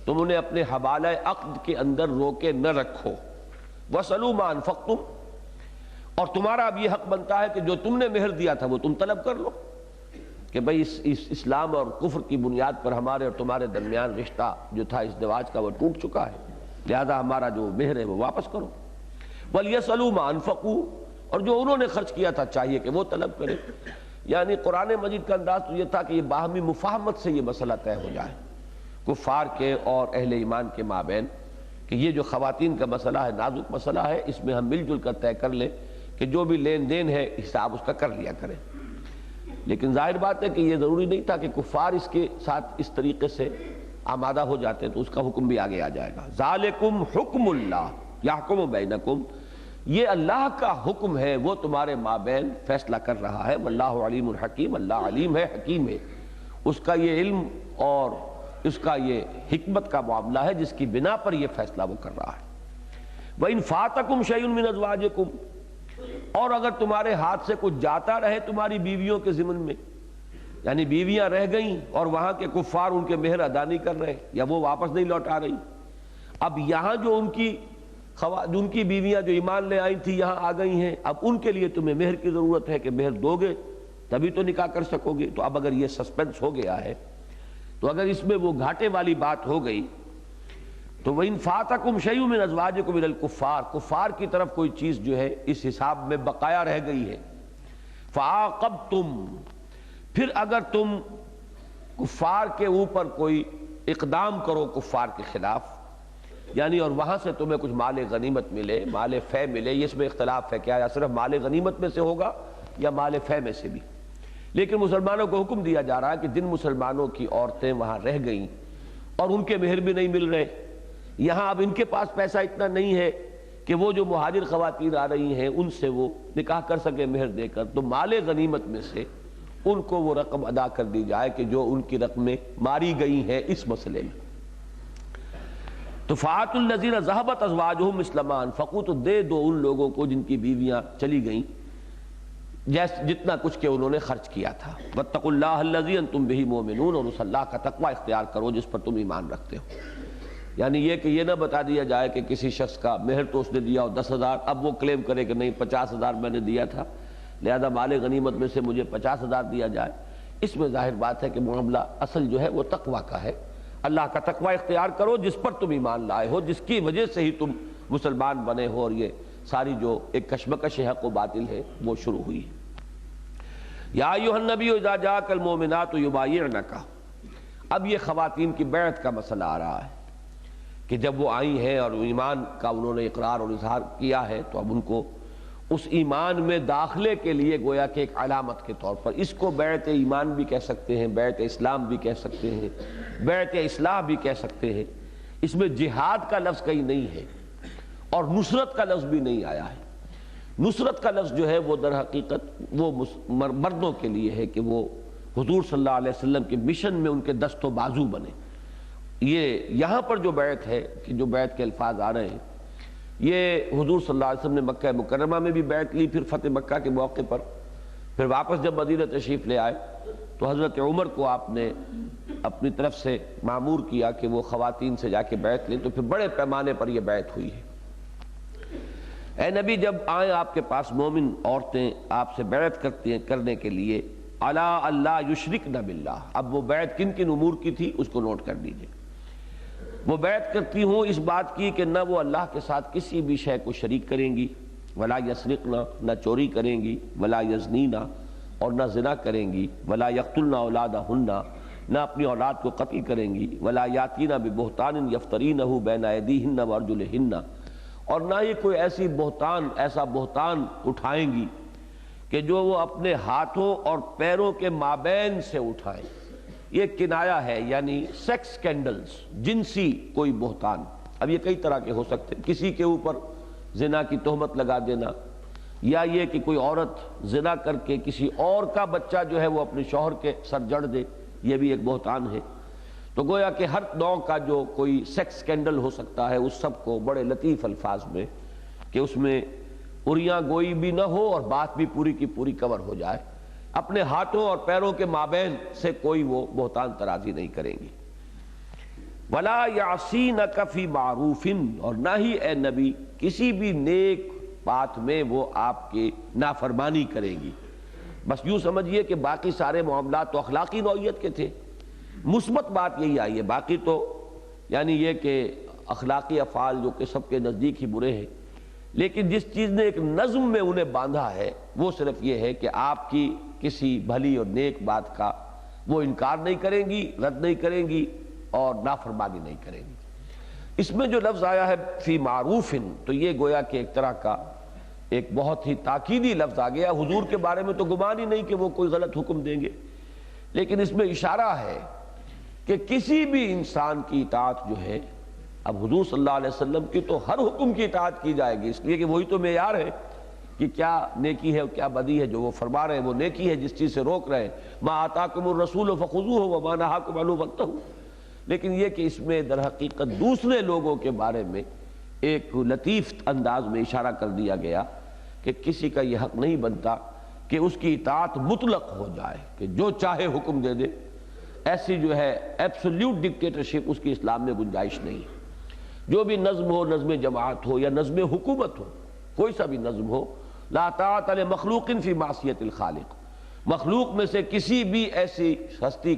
تم انہیں اپنے حوالہ عقد کے اندر روکے نہ رکھو. وَاسْأَلُوا مَا أَنفَقْتُمْ، اور تمہارا اب یہ حق بنتا ہے کہ جو تم نے مہر دیا تھا وہ تم طلب کر لو، کہ بھئی اس اسلام اور کفر کی بنیاد پر ہمارے اور تمہارے درمیان رشتہ جو تھا ازدواج کا وہ ٹوٹ چکا ہے، لہذا ہمارا جو مہر ہے وہ واپس کرو. وَلْيَسْأَلُوا مَا أَنفَقُوا، اور جو انہوں نے خرچ کیا تھا چاہیے کہ وہ طلب کرے. یعنی قرآن مجید کا انداز تو یہ تھا کہ یہ باہمی مفاہمت سے یہ مسئلہ طے ہو جائے کفار کے اور اہل ایمان کے مابین، کہ یہ جو خواتین کا مسئلہ ہے نازک مسئلہ ہے، اس میں ہم مل جل کر طے کر لیں کہ جو بھی لین دین ہے حساب اس کا کر لیا کریں. لیکن ظاہر بات ہے کہ یہ ضروری نہیں تھا کہ کفار اس کے ساتھ اس طریقے سے آمادہ ہو جاتے، تو اس کا حکم بھی آگے آ جائے گا. ذالکم حکم اللہ یحکم بینکم، یہ اللہ کا حکم ہے، وہ تمہارے مابین فیصلہ کر رہا ہے. واللہ علیم الحکیم، اللہ علیم ہے، حکیم ہے. اس کا یہ علم اور اس کا یہ حکمت کا معاملہ ہے جس کی بنا پر یہ فیصلہ وہ کر رہا ہے. وَإِن فَاتَكُمْ شَيْءٌ مِّنْ أَزْوَاجِكُمْ، اور اگر تمہارے ہاتھ سے کچھ جاتا رہے تمہاری بیویوں کے ضمن میں، یعنی بیویاں رہ گئیں اور وہاں کے کفار ان کے مہر ادا نہیں کر رہے یا وہ واپس نہیں لوٹا رہی، اب یہاں جو ان کی بیویاں جو ایمان لے آئی تھی یہاں آ گئی ہیں، اب ان کے لیے تمہیں مہر کی ضرورت ہے کہ مہر دو گے تبھی تو نکاح کر سکو گے. تو اب اگر یہ سسپینس ہو گیا ہے، تو اگر اس میں وہ گھاٹے والی بات ہو گئی تو وَإِن فَاتَكُمْ شَيْءٌ مِّنْ أَزْوَاجِكُمْ إِلَى الْكُفَّارِ، کفار کی طرف کوئی چیز جو ہے اس حساب میں بقایا رہ گئی ہے، فَعَاقَبْتُمْ، پھر اگر تم کفار کے اوپر کوئی اقدام کرو کفار کے خلاف، یعنی اور وہاں سے تمہیں کچھ مال غنیمت ملے، مال فے ملے، یہ اس میں اختلاف ہے کیا یا صرف مال غنیمت میں سے ہوگا یا مال فے میں سے بھی، لیکن مسلمانوں کو حکم دیا جا رہا ہے کہ جن مسلمانوں کی عورتیں وہاں رہ گئیں اور ان کے مہر بھی نہیں مل رہے، یہاں اب ان کے پاس پیسہ اتنا نہیں ہے کہ وہ جو مہاجر خواتین آ رہی ہیں ان سے وہ نکاح کر سکے مہر دے کر، تو مال غنیمت میں سے ان کو وہ رقم ادا کر دی جائے کہ جو ان کی رقمیں ماری گئی ہیں اس مسئلے میں. تو فَآتُوا الَّذِينَ ذَهَبَتْ أَزْوَاجُهُمْ مِثْلَ مَا أَنفَقُوا، تو دے دو ان لوگوں کو جن کی بیویاں چلی گئیں جتنا کچھ کہ انہوں نے خرچ کیا تھا. وَاتَّقُوا اللَّهَ الَّذِي أَنْتُمْ بِهِ مُؤْمِنُونَ، اور اس اللہ کا تقوی اختیار کرو جس پر تم ایمان رکھتے ہو. یعنی یہ کہ یہ نہ بتا دیا جائے کہ کسی شخص کا مہر تو اس نے دیا ہو 10,000، اب وہ کلیم کرے کہ نہیں 50,000 میں نے دیا تھا لہذا مال غنیمت میں سے مجھے 50,000 دیا جائے. اس میں ظاہر بات ہے کہ معاملہ اصل جو ہے وہ تقوی کا ہے. اللہ کا تقوی اختیار کرو جس پر تم ایمان لائے ہو، جس کی وجہ سے ہی تم مسلمان بنے ہو، اور یہ ساری جو ایک کشمکش حق و باطل ہے وہ شروع ہوئی ہے. یا ایھا النبی اذا جاءک المؤمنات یبایعنک، اب یہ خواتین کی بیعت کا مسئلہ آ رہا ہے کہ جب وہ آئی ہیں اور ایمان کا انہوں نے اقرار اور اظہار کیا ہے تو اب ان کو اس ایمان میں داخلے کے لیے گویا کہ ایک علامت کے طور پر، اس کو بیعت ایمان بھی کہہ سکتے ہیں، بیعت اسلام بھی کہہ سکتے ہیں، بیعت اصلاح بھی کہہ سکتے ہیں، اس میں جہاد کا لفظ کہیں نہیں ہے اور نصرت کا لفظ بھی نہیں آیا ہے۔ نصرت کا لفظ جو ہے وہ در حقیقت وہ مردوں کے لیے ہے کہ وہ حضور صلی اللہ علیہ وسلم کے مشن میں ان کے دست و بازو بنے۔ یہ یہاں پر جو بیعت ہے کہ جو بیعت کے الفاظ آ رہے ہیں، یہ حضور صلی اللہ علیہ وسلم نے مکہ مکرمہ میں بھی بیعت لی، پھر فتح مکہ کے موقع پر، پھر واپس جب مدینہ تشریف لے آئے تو حضرت عمر کو آپ نے اپنی طرف سے مامور کیا کہ وہ خواتین سے جا کے بیعت لیں، تو پھر بڑے پیمانے پر یہ بیعت ہوئی ہے۔ اے نبی، جب آئیں آپ کے پاس مومن عورتیں آپ سے بیعت کرنے کے لیے، الا اللہ یشرکن باللہ، اب وہ بیعت کن کن امور کی تھی اس کو نوٹ کر لیجئے۔ وہ بیعت کرتی ہوں اس بات کی کہ نہ وہ اللہ کے ساتھ کسی بھی شے کو شریک کریں گی، ولا یسرقن، نہ چوری کریں گی، ولا یزنین، اور نہ زنا کریں گی، ولا یقتلن اولادہن، نہ اپنی اولاد کو قتل کریں گی، ولا یاتین ببہتان یفترینہ بین ایدیہن وارجلہن، اور نہ ہی کوئی ایسا بہتان اٹھائیں گی کہ جو وہ اپنے ہاتھوں اور پیروں کے مابین سے اٹھائیں۔ یہ کنایا ہے، یعنی سیکس سکینڈلز، جنسی کوئی بہتان۔ اب یہ کئی طرح کے ہو سکتے ہیں، کسی کے اوپر زنا کی تہمت لگا دینا، یا یہ کہ کوئی عورت زنا کر کے کسی اور کا بچہ جو ہے وہ اپنے شوہر کے سر جڑ دے، یہ بھی ایک بہتان ہے۔ تو گویا کہ ہر نوع کا جو کوئی سیکس سکینڈل ہو سکتا ہے اس سب کو بڑے لطیف الفاظ میں، کہ اس میں اریاں گوئی بھی نہ ہو اور بات بھی پوری کی پوری کور ہو جائے، اپنے ہاتھوں اور پیروں کے مابین سے کوئی وہ بہتان ترازی نہیں کریں گی۔ ولا یعصینک فی معروف، اور نہ ہی اے نبی کسی بھی نیک بات میں وہ آپ کی نافرمانی کریں گی۔ بس یوں سمجھیے کہ باقی سارے معاملات تو اخلاقی نوعیت کے تھے، مثبت بات یہی آئی ہے، باقی تو یعنی یہ کہ اخلاقی افعال جو کہ سب کے نزدیک ہی برے ہیں، لیکن جس چیز نے ایک نظم میں انہیں باندھا ہے وہ صرف یہ ہے کہ آپ کی کسی بھلی اور نیک بات کا وہ انکار نہیں کریں گی، رد نہیں کریں گی اور نافرمانی نہیں کریں گی۔ اس میں جو لفظ آیا ہے فی معروف، تو یہ گویا کہ ایک طرح کا ایک بہت ہی تاکیدی لفظ آ گیا۔ حضور کے بارے میں تو گمان ہی نہیں کہ وہ کوئی غلط حکم دیں گے، لیکن اس میں اشارہ ہے کہ کسی بھی انسان کی اطاعت جو ہے، اب حضور صلی اللہ علیہ وسلم کی تو ہر حکم کی اطاعت کی جائے گی، اس لیے کہ وہی تو معیار ہے کہ کیا نیکی ہے اور کیا بدی ہے۔ جو وہ فرما رہے ہیں وہ نیکی ہے، جس چیز سے روک رہے ہیں ما آتاکم الرسول فخذوہ وما نہاکم عنہ فانتہوا، لیکن یہ کہ اس میں در حقیقت دوسرے لوگوں کے بارے میں ایک لطیف انداز میں اشارہ کر دیا گیا کہ کسی کا یہ حق نہیں بنتا کہ اس کی اطاعت مطلق ہو جائے، کہ جو چاہے حکم دے دے، ایسی جو ہے ایبسلیوٹ ڈکٹیٹرشپ اس کی اسلام میں گنجائش نہیں ہے۔ جو بھی نظم ہو، نظم جماعت ہو یا نظم حکومت ہو، کوئی سا بھی نظم ہو، لا طاعۃ لمخلوق فی معصیۃ الخالق، مخلوق میں سے کسی بھی ایسی ہستی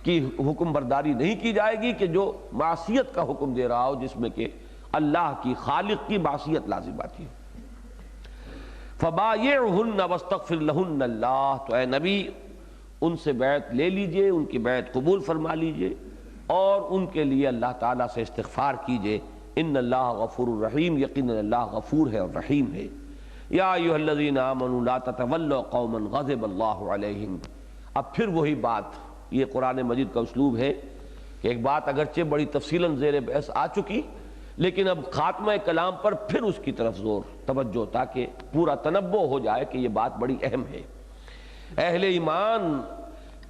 کی حکم برداری نہیں کی جائے گی کہ جو معصیت کا حکم دے رہا ہو، جس میں کہ اللہ کی، خالق کی معصیت لازم آتی ہے۔ فبایعہن واستغفر لہن اللہ، تو اے نبی ان سے بیعت لے لیجئے، ان کی بیعت قبول فرما لیجئے اور ان کے لیے اللہ تعالیٰ سے استغفار کیجئے۔ ان اللہ غفور الرحیم، یقیناً اللہ غفور ہے اور رحیم ہے۔ یا ایھا الذین آمنوا لا تتولوا قوما غضب اللہ علیہم، اب پھر وہی بات، یہ قرآن مجید کا اسلوب ہے کہ ایک بات اگرچہ بڑی تفصیلاً زیر بحث آ چکی، لیکن اب خاتمہ کلام پر پھر اس کی طرف زور توجہ، تاکہ پورا تنبؤ ہو جائے کہ یہ بات بڑی اہم ہے۔ اہل ایمان،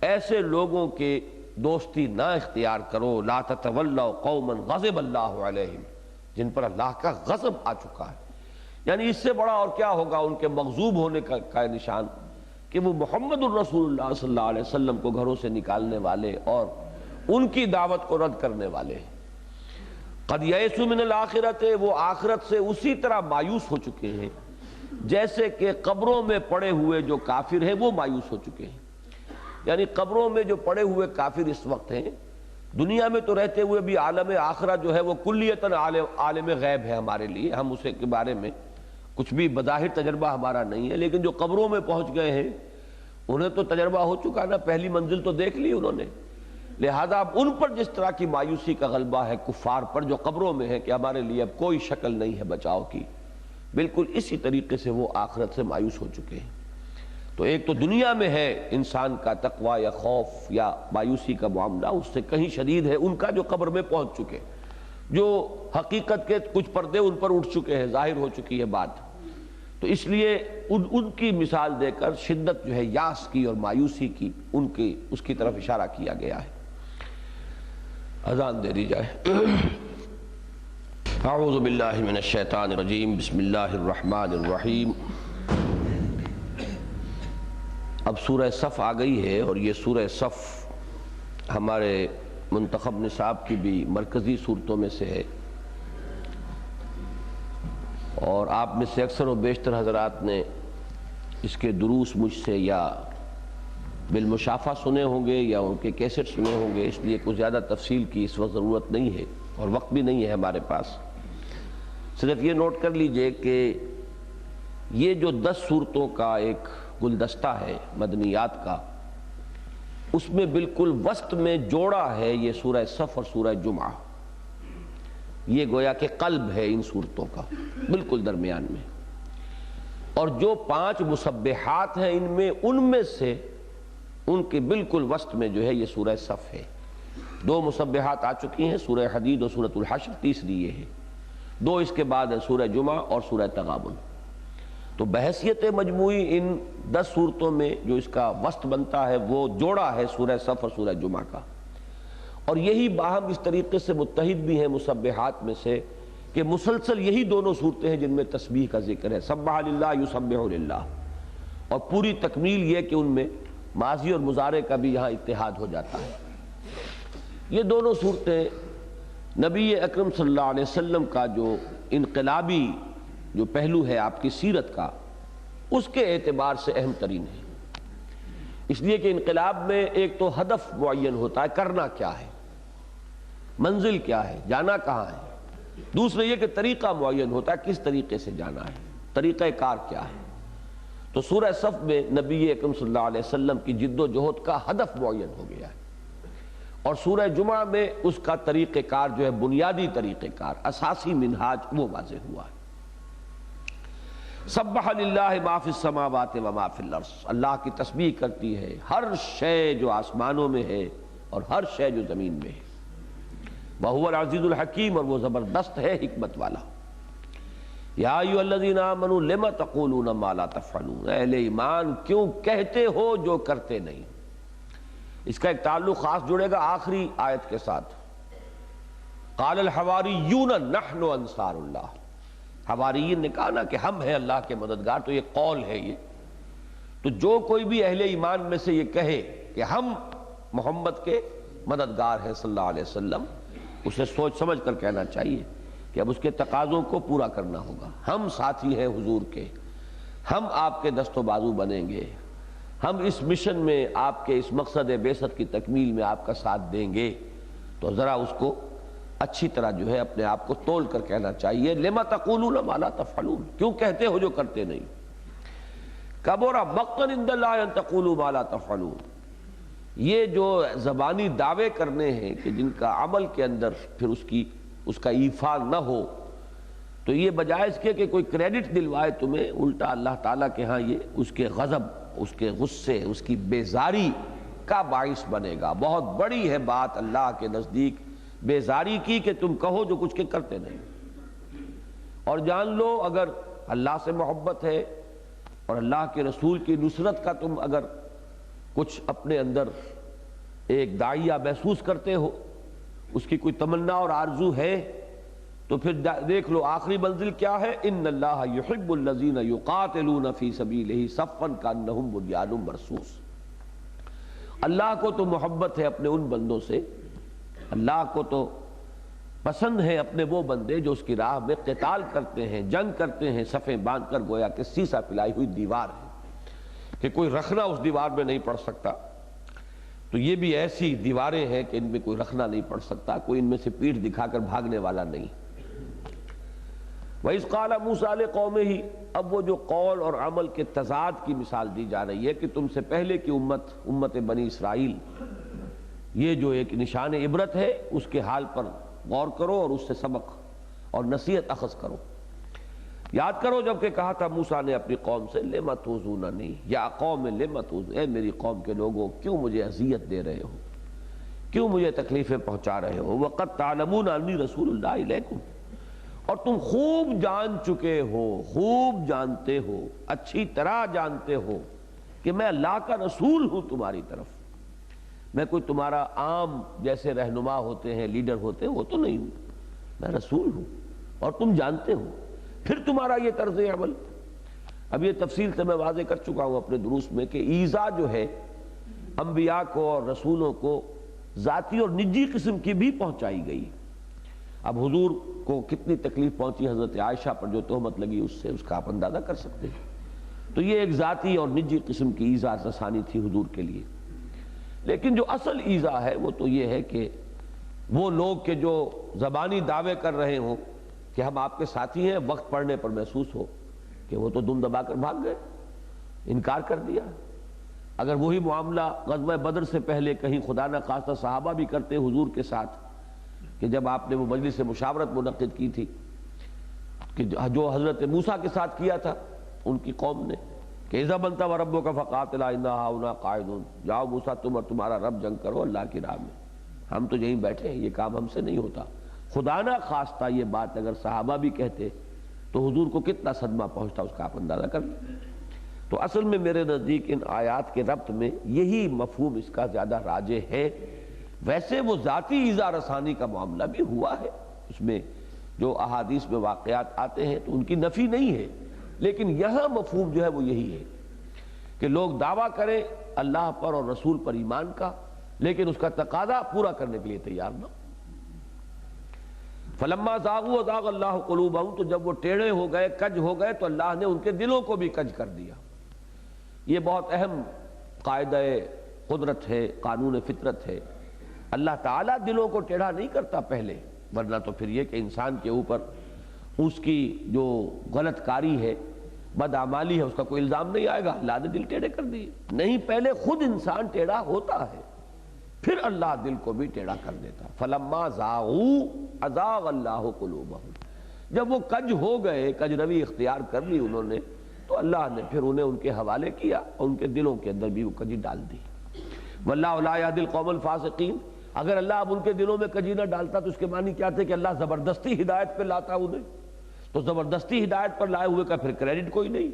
ایسے لوگوں کے دوستی نہ اختیار کرو، لا تتولوا قوما غضب اللہ علیہم، جن پر اللہ کا غضب آ چکا ہے۔ یعنی اس سے بڑا اور کیا ہوگا ان کے مغضوب ہونے کا نشان کہ وہ محمد الرسول اللہ صلی اللہ علیہ وسلم کو گھروں سے نکالنے والے اور ان کی دعوت کو رد کرنے والے ہیں۔ قد یئسوا من الآخرۃ، وہ آخرت سے اسی طرح مایوس ہو چکے ہیں جیسے کہ قبروں میں پڑے ہوئے جو کافر ہیں وہ مایوس ہو چکے ہیں۔ یعنی قبروں میں جو پڑے ہوئے کافر اس وقت ہیں، دنیا میں تو رہتے ہوئے بھی عالم آخرت جو ہے وہ کلیتاً عالم غیب ہے ہمارے لیے، ہم اسے کے بارے میں کچھ بھی بظاہر تجربہ ہمارا نہیں ہے، لیکن جو قبروں میں پہنچ گئے ہیں انہیں تو تجربہ ہو چکا نا، پہلی منزل تو دیکھ لی انہوں نے، لہذا اب ان پر جس طرح کی مایوسی کا غلبہ ہے کفار پر جو قبروں میں ہے کہ ہمارے لیے اب کوئی شکل نہیں ہے بچاؤ کی، بالکل اسی طریقے سے وہ آخرت سے مایوس ہو چکے ہیں۔ تو ایک تو دنیا میں ہے انسان کا تقوی یا خوف یا مایوسی کا معاملہ، اس سے کہیں شدید ہے ان کا جو قبر میں پہنچ چکے، جو حقیقت کے کچھ پردے ان پر اٹھ چکے ہیں، ظاہر ہو چکی ہے بات۔ تو اس لیے ان کی مثال دے کر شدت جو ہے یاس کی اور مایوسی کی اس کی طرف اشارہ کیا گیا ہے۔ اذان دے دی جائے۔ اعوذ باللہ من الشیطان الرجیم، بسم اللہ الرحمن الرحیم۔ اب سورہ صف آ گئی ہے، اور یہ سورہ صف ہمارے منتخب نصاب کی بھی مرکزی صورتوں میں سے ہے، اور آپ میں سے اکثر و بیشتر حضرات نے اس کے دروس مجھ سے یا بالمشافہ سنے ہوں گے یا ان کے کیسٹ سنے ہوں گے، اس لیے کچھ زیادہ تفصیل کی اس وقت ضرورت نہیں ہے اور وقت بھی نہیں ہے ہمارے پاس۔ صرف یہ نوٹ کر لیجئے کہ یہ جو 10 صورتوں کا ایک گلدستہ ہے مدنیات کا، اس میں بالکل وسط میں جوڑا ہے یہ سورہ صف اور سورہ جمعہ، یہ گویا کہ قلب ہے ان صورتوں کا، بالکل درمیان میں۔ اور جو 5 مسبحات ہیں ان میں سے ان کے بالکل وسط میں جو ہے یہ سورہ صف ہے۔ 2 مسبحات آ چکی ہیں، سورہ حدید اور سورۃ الحشر، تیسری یہ ہے۔ 2 اس کے بعد ہے سورہ جمعہ اور سورہ تغابن۔ تو بحیثیت مجموعی ان 10 صورتوں میں جو اس کا وسط بنتا ہے وہ جوڑا ہے سورہ صف اور سورہ جمعہ کا، اور یہی باہم اس طریقے سے متحد بھی ہیں مسبحات میں سے کہ مسلسل یہی دونوں صورتیں ہیں جن میں تسبیح کا ذکر ہے، سبح للہ یسبح للہ، اور پوری تکمیل یہ کہ ان میں ماضی اور مضارع کا بھی یہاں اتحاد ہو جاتا ہے۔ یہ دونوں صورتیں نبی اکرم صلی اللہ علیہ وسلم کا جو انقلابی جو پہلو ہے آپ کی سیرت کا، اس کے اعتبار سے اہم ترین ہے، اس لیے کہ انقلاب میں ایک تو ہدف معین ہوتا ہے، کرنا کیا ہے، منزل کیا ہے، جانا کہاں ہے، دوسرے یہ کہ طریقہ معین ہوتا ہے، کس طریقے سے جانا ہے، طریقہ کار کیا ہے۔ تو سورہ صف میں نبی اکرم صلی اللہ علیہ وسلم کی جد و جہد کا ہدف معین ہو گیا ہے، اور سورہ جمعہ میں اس کا طریقہ کار جو ہے، بنیادی طریقہ کار، اساسی منہاج، وہ واضح ہوا ہے۔ سبح للہ ما فی السماوات و ما فی الارض، اللہ کی تسبیح کرتی ہے ہر شے جو آسمانوں میں ہے اور ہر شے جو زمین میں ہے، وَهُوَ العزیز الحکیم، اور وہ زبردست ہے، حکمت والا۔ یا ایھا الذین آمنوا لم تقولون ما لا تفعلون، اہل ایمان کیوں کہتے ہو جو کرتے نہیں۔ اس کا ایک تعلق خاص جڑے گا آخری آیت کے ساتھ، قال الحواریون نحن انصار اللہ، حواریین نے کہا نا کہ ہم ہیں اللہ کے مددگار، تو یہ قول ہے یہ۔ تو جو کوئی بھی اہل ایمان میں سے یہ کہے کہ ہم محمد کے مددگار ہیں صلی اللہ علیہ وسلم، اسے سوچ سمجھ کر کہنا چاہیے کہ اب اس کے تقاضوں کو پورا کرنا ہوگا۔ ہم ساتھی ہیں حضور کے، ہم آپ کے دست و بازو بنیں گے، ہم اس مشن میں آپ کے اس مقصد بعثت کی تکمیل میں آپ کا ساتھ دیں گے۔ تو ذرا اس کو اچھی طرح جو ہے اپنے آپ کو تول کر کہنا چاہیے، لما تقولون ما لا تفعلون، کیوں کہتے ہو جو کرتے نہیں۔ کبر مقتا عند اللہ ان تقولوا ما لا تفعلون، یہ جو زبانی دعوے کرنے ہیں کہ جن کا عمل کے اندر پھر اس کا ایفا نہ ہو، تو یہ بجائے اس کے کہ کوئی کریڈٹ دلوائے تمہیں، الٹا اللہ تعالیٰ کے ہاں یہ اس کے غضب، اس کے غصے، اس کی بیزاری کا باعث بنے گا۔ بہت بڑی ہے بات اللہ کے نزدیک بیزاری کی کہ تم کہو جو کچھ کے کرتے نہیں۔ اور جان لو اگر اللہ سے محبت ہے اور اللہ کے رسول کی نصرت کا تم اگر کچھ اپنے اندر ایک داعیہ محسوس کرتے ہو، اس کی کوئی تمنا اور آرزو ہے، تو پھر دیکھ لو آخری منزل کیا ہے، ان اللہ یحب الذین یقاتلون فی سبیلہ صفا کانہم بنیان مرصوص۔ اللہ کو تو محبت ہے اپنے ان بندوں سے، اللہ کو تو پسند ہے اپنے وہ بندے جو اس کی راہ میں قتال کرتے ہیں، جنگ کرتے ہیں، صفیں باندھ کر گویا کہ سیسا پلائی ہوئی دیوار ہے کہ کوئی رخنا اس دیوار میں نہیں پڑ سکتا۔ تو یہ بھی ایسی دیواریں ہیں کہ ان میں کوئی رخنا نہیں پڑ سکتا، کوئی ان میں سے پیٹھ دکھا کر بھاگنے والا نہیں۔ وَإِذْ قَالَ مُوسَىٰ لِقَوْمِهِ، اب وہ جو قول اور عمل کے تضاد کی مثال دی جا رہی ہے کہ تم سے پہلے کی امت بنی اسرائیل، یہ جو ایک نشان عبرت ہے اس کے حال پر غور کرو اور اس سے سبق اور نصیحت اخذ کرو۔ یاد کرو جب کہ کہا تھا موسیٰ نے اپنی قوم سے لِمَ تُؤْذُونَنِی، یا قوم لِمَ تُؤْذُونَنِی، اے میری قوم کے لوگوں کیوں مجھے اذیت دے رہے ہو، کیوں مجھے تکلیفیں پہنچا رہے ہو، وَقَدْ تَعْلَمُونَ أَنِّی رَسُولُ اللَّهِ إِلَيْکُمْ، اور تم خوب جان چکے ہو، خوب جانتے ہو، اچھی طرح جانتے ہو کہ میں اللہ کا رسول ہوں تمہاری طرف، میں کوئی تمہارا عام جیسے رہنما ہوتے ہیں، لیڈر ہوتے ہیں، وہ تو نہیں ہوں، میں رسول ہوں، اور تم جانتے ہو، پھر تمہارا یہ طرز عمل۔ اب یہ تفصیل سے میں واضح کر چکا ہوں اپنے دروس میں کہ ایذا جو ہے انبیاء کو اور رسولوں کو ذاتی اور نجی قسم کی بھی پہنچائی گئی۔ اب حضور کو کتنی تکلیف پہنچی حضرت عائشہ پر جو تہمت لگی، اس سے اس کا آپ اندازہ کر سکتے ہیں۔ تو یہ ایک ذاتی اور نجی قسم کی ایذا رسانی تھی حضور کے لیے، لیکن جو اصل ایذا ہے وہ تو یہ ہے کہ وہ لوگ کہ جو زبانی دعوے کر رہے ہوں کہ ہم آپ کے ساتھی ہیں، وقت پڑنے پر محسوس ہو کہ وہ تو دم دبا کر بھاگ گئے، انکار کر دیا۔ اگر وہی معاملہ غزوہ بدر سے پہلے کہیں خدا نہ خواستہ صحابہ بھی کرتے حضور کے ساتھ، کہ جب آپ نے وہ مجلس مشاورت منعقد کی تھی کہ جو حضرت موسیٰ کے ساتھ کیا تھا ان کی قوم نے کہ اذا بنتا وربک فقاتلا انا ہاہنا قاعدون، جاؤ موسیٰ تم اور تمہارا رب جنگ کرو اللہ کی راہ میں، ہم تو یہیں بیٹھے ہیں، یہ کام ہم سے نہیں ہوتا۔ خدا نہ خواستہ یہ بات اگر صحابہ بھی کہتے تو حضور کو کتنا صدمہ پہنچتا، اس کا آپ اندازہ کر لیں۔ تو اصل میں میرے نزدیک ان آیات کے ربط میں یہی مفہوم اس کا زیادہ راجح ہے۔ ویسے وہ ذاتی ایذا رسانی کا معاملہ بھی ہوا ہے، اس میں جو احادیث میں واقعات آتے ہیں تو ان کی نفی نہیں ہے، لیکن یہاں مفہوم جو ہے وہ یہی ہے کہ لوگ دعویٰ کریں اللہ پر اور رسول پر ایمان کا، لیکن اس کا تقاضا پورا کرنے کے لیے تیار نہ۔ فلما زاغوا ازاغ اللہ قلوبہم، تو جب وہ ٹیڑھے ہو گئے، کج ہو گئے، تو اللہ نے ان کے دلوں کو بھی کج کر دیا۔ یہ بہت اہم قاعدہ قدرت ہے، قانون فطرت ہے۔ اللہ تعالیٰ دلوں کو ٹیڑھا نہیں کرتا پہلے، ورنہ تو پھر یہ کہ انسان کے اوپر اس کی جو غلط کاری ہے، بدعمالی ہے، اس کا کوئی الزام نہیں آئے گا اللہ نے دل ٹیڑھے کر دیے، نہیں، پہلے خود انسان ٹیڑھا ہوتا ہے، پھر اللہ دل کو بھی ٹیڑھا کر دیتا۔ فلما زاغوا ازاغ اللہ قلوبہم، جب وہ کج ہو گئے، کج روی اختیار کر لی انہوں نے، تو اللہ نے پھر انہیں ان کے حوالے کیا اور ان کے دلوں کے اندر بھی وہ کجی ڈال دی۔ واللہ لا یہدی القوم الفاسقین، اگر اللہ اب ان کے دلوں میں کجی نہ ڈالتا تو اس کے معنی کیا تھے کہ اللہ زبردستی ہدایت پہ لاتا انہیں، تو زبردستی ہدایت پر لائے ہوئے کا پھر کریڈٹ کوئی نہیں۔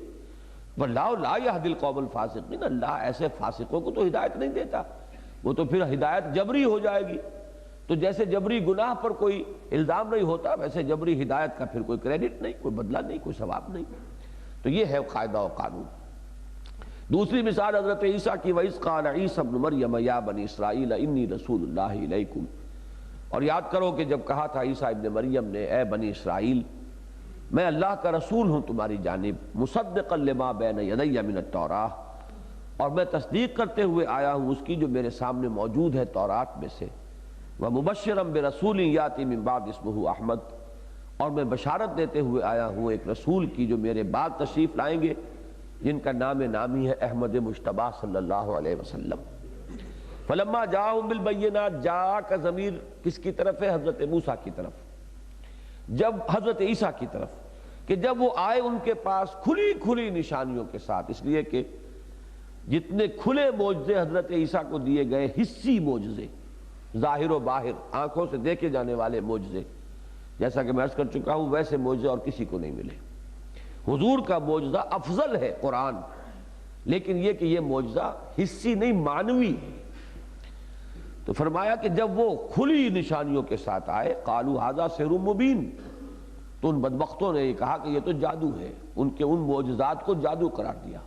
واللہ لا یہدی القوم الفاسقین، اللہ ایسے فاسقوں کو تو ہدایت نہیں دیتا، وہ تو پھر ہدایت جبری ہو جائے گی۔ تو جیسے جبری گناہ پر کوئی الزام نہیں ہوتا، ویسے جبری ہدایت کا پھر کوئی کریڈٹ نہیں، کوئی بدلہ نہیں، کوئی ثواب نہیں۔ تو یہ ہے قاعدہ و قانون۔ دوسری مثال حضرت عیسیٰ کی، وَإِذْ قَالَ عِیسیٰ ابْنُ مَرْیَمَ یَا بَنِی اسرائیل اِنِّی رَسُولُ اللہِ إِلَیکُم، اور یاد کرو کہ جب کہا تھا عیسیٰ ابن مریم نے، اے بنی اسرائیل، میں اللہ کا رسول ہوں تمہاری جانب، مصدقا لما بین یدی من التوراۃ، اور میں تصدیق کرتے ہوئے آیا ہوں اس کی جو میرے سامنے موجود ہے تورات میں سے، وَمُبَشِّرًا بِرَسُولٍ یَأْتِی مِن بَعْدِی اسْمُهُ احمد، اور میں بشارت دیتے ہوئے آیا ہوں ایک رسول کی جو میرے بعد تشریف لائیں گے، جن کا نامی ہے احمد مجتبیٰ صلی اللہ علیہ وسلم۔ فلما جاءہم بالبینات، جا کا ضمیر کس کی طرف ہے؟ حضرت موسیٰ کی طرف، جب حضرت عیسیٰ کی طرف، کہ جب وہ آئے ان کے پاس کھلی کھلی نشانیوں کے ساتھ، اس لیے کہ جتنے کھلے معجزے حضرت عیسیٰ کو دیے گئے، حسی معجزے، ظاہر و باہر، آنکھوں سے دیکھے جانے والے معجزے، جیسا کہ میں عرض کر چکا ہوں ویسے معجزے اور کسی کو نہیں ملے۔ حضور کا معجزہ افضل ہے قرآن، لیکن یہ کہ یہ معجزہ حسی نہیں، معنوی ہے۔ تو فرمایا کہ جب وہ کھلی نشانیوں کے ساتھ آئے، قالوا ھذا سحر مبین، تو ان بدبختوں نے یہ کہا کہ یہ تو جادو ہے، ان کے ان معجزات کو جادو قرار دیا،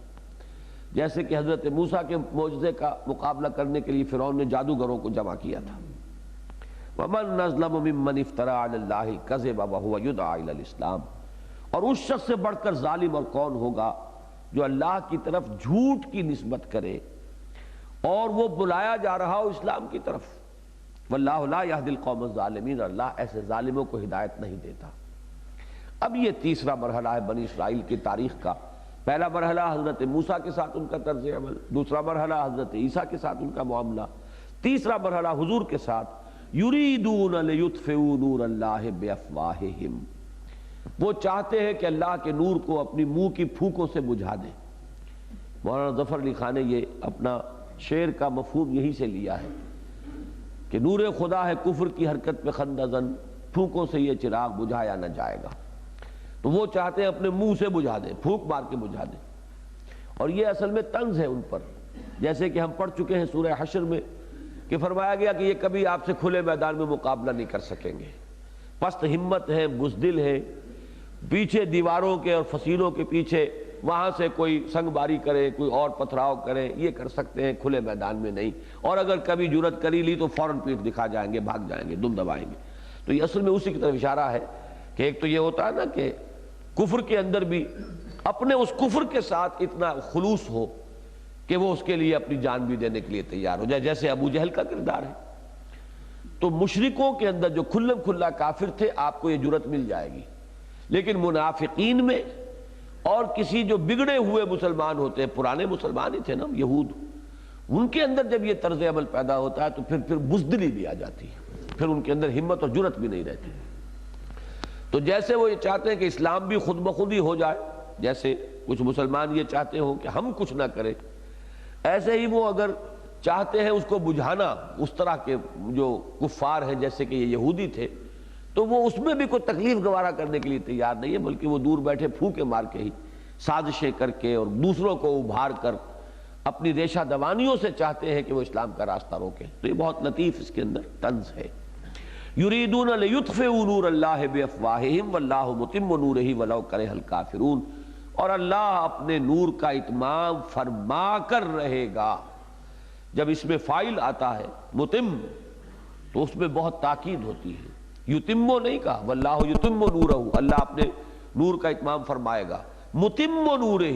جیسے کہ حضرت موسیٰ کے معجزے کا مقابلہ کرنے کے لیے فرعون نے جادوگروں کو جمع کیا تھا۔ وَمَنْ أَظْلَمُ مِمَّنِ افْتَرَىٰ عَلَى اللہِ الْكَذِبَ وَهُوَ يُدْعَىٰ إِلَى الْإِسْلَامِ، اور اس شخص سے بڑھ کر ظالم اور کون ہوگا جو اللہ کی طرف جھوٹ کی نسبت کرے اور وہ بلایا جا رہا ہو اسلام کی طرف۔ وَاللَّهُ لَا يَهْدِي الْقَوْمَ الظَّالِمِينَ، اللہ ایسے ظالموں کو ہدایت نہیں دیتا۔ اب یہ تیسرا مرحلہ ہے بنی اسرائیل کی تاریخ کا۔ پہلا مرحلہ حضرت موسیٰ کے ساتھ ان کا طرز عمل، دوسرا مرحلہ حضرت عیسیٰ کے ساتھ ان کا معاملہ، تیسرا مرحلہ حضور کے ساتھ یریدون لیطفئوا نور اللہ بافواہہم، وہ چاہتے ہیں کہ اللہ کے نور کو اپنی منہ کی پھونکوں سے بجھا دیں۔ مولانا ظفر علی خان نے یہ اپنا شعر کا مفہوم یہی سے لیا ہے کہ نور خدا ہے کفر کی حرکت پہ خندہ زن، پھونکوں سے یہ چراغ بجھایا نہ جائے گا۔ تو وہ چاہتے ہیں اپنے منہ سے بجھا دیں، پھونک مار کے بجھا دیں، اور یہ اصل میں طنز ہے ان پر، جیسے کہ ہم پڑھ چکے ہیں سورہ حشر میں کہ فرمایا گیا کہ یہ کبھی آپ سے کھلے میدان میں مقابلہ نہیں کر سکیں گے، پست ہمت ہیں، بزدل ہیں، پیچھے دیواروں کے اور فصیلوں کے پیچھے وہاں سے کوئی سنگ باری کرے، کوئی اور پتھراؤ کرے، یہ کر سکتے ہیں، کھلے میدان میں نہیں، اور اگر کبھی جرأت کری لی تو فوراً پیٹھ دکھا جائیں گے، بھاگ جائیں گے، دم دبائیں گے۔ تو یہ اصل میں اسی کی طرف اشارہ ہے کہ ایک تو یہ ہوتا ہے نا کہ کفر کے اندر بھی اپنے اس کفر کے ساتھ اتنا خلوص ہو کہ وہ اس کے لیے اپنی جان بھی دینے کے لیے تیار ہو جائے، جیسے ابو جہل کا کردار ہے۔ تو مشرکوں کے اندر جو کھلم کھلا کافر تھے آپ کو یہ جرأت مل جائے گی، لیکن منافقین میں اور کسی جو بگڑے ہوئے مسلمان ہوتے ہیں، پرانے مسلمان ہی تھے نا یہود، ان کے اندر جب یہ طرز عمل پیدا ہوتا ہے تو پھر بزدلی بھی آ جاتی ہے، پھر ان کے اندر ہمت اور جرأت بھی نہیں رہتی۔ تو جیسے وہ یہ چاہتے ہیں کہ اسلام بھی خود بخود ہی ہو جائے، جیسے کچھ مسلمان یہ چاہتے ہوں کہ ہم کچھ نہ کریں، ایسے ہی وہ اگر چاہتے ہیں اس کو بجھانا، اس طرح کے جو کفار ہیں جیسے کہ یہ یہودی تھے، تو وہ اس میں بھی کوئی تکلیف گوارا کرنے کے لیے تیار نہیں ہے، بلکہ وہ دور بیٹھے پھونکے مار کے ہی، سازشیں کر کے اور دوسروں کو ابھار کر اپنی ریشہ دوانیوں سے چاہتے ہیں کہ وہ اسلام کا راستہ روکیں۔ تو یہ بہت لطیف اس کے اندر طنز ہے۔ یریدون لیطفئوا نور اللہ بافواہہم واللہ متم نورہ ولو کرہ الکافرون، اور اللہ اپنے نور کا اتمام فرما کر رہے گا۔ جب اس میں فاعل آتا ہے متم تو اس میں بہت تاکید ہوتی ہے، یتمو نہیں کہا، واللہ یتم نورہ، اللہ اپنے نور کا اتمام فرمائے گا، متم نورہ،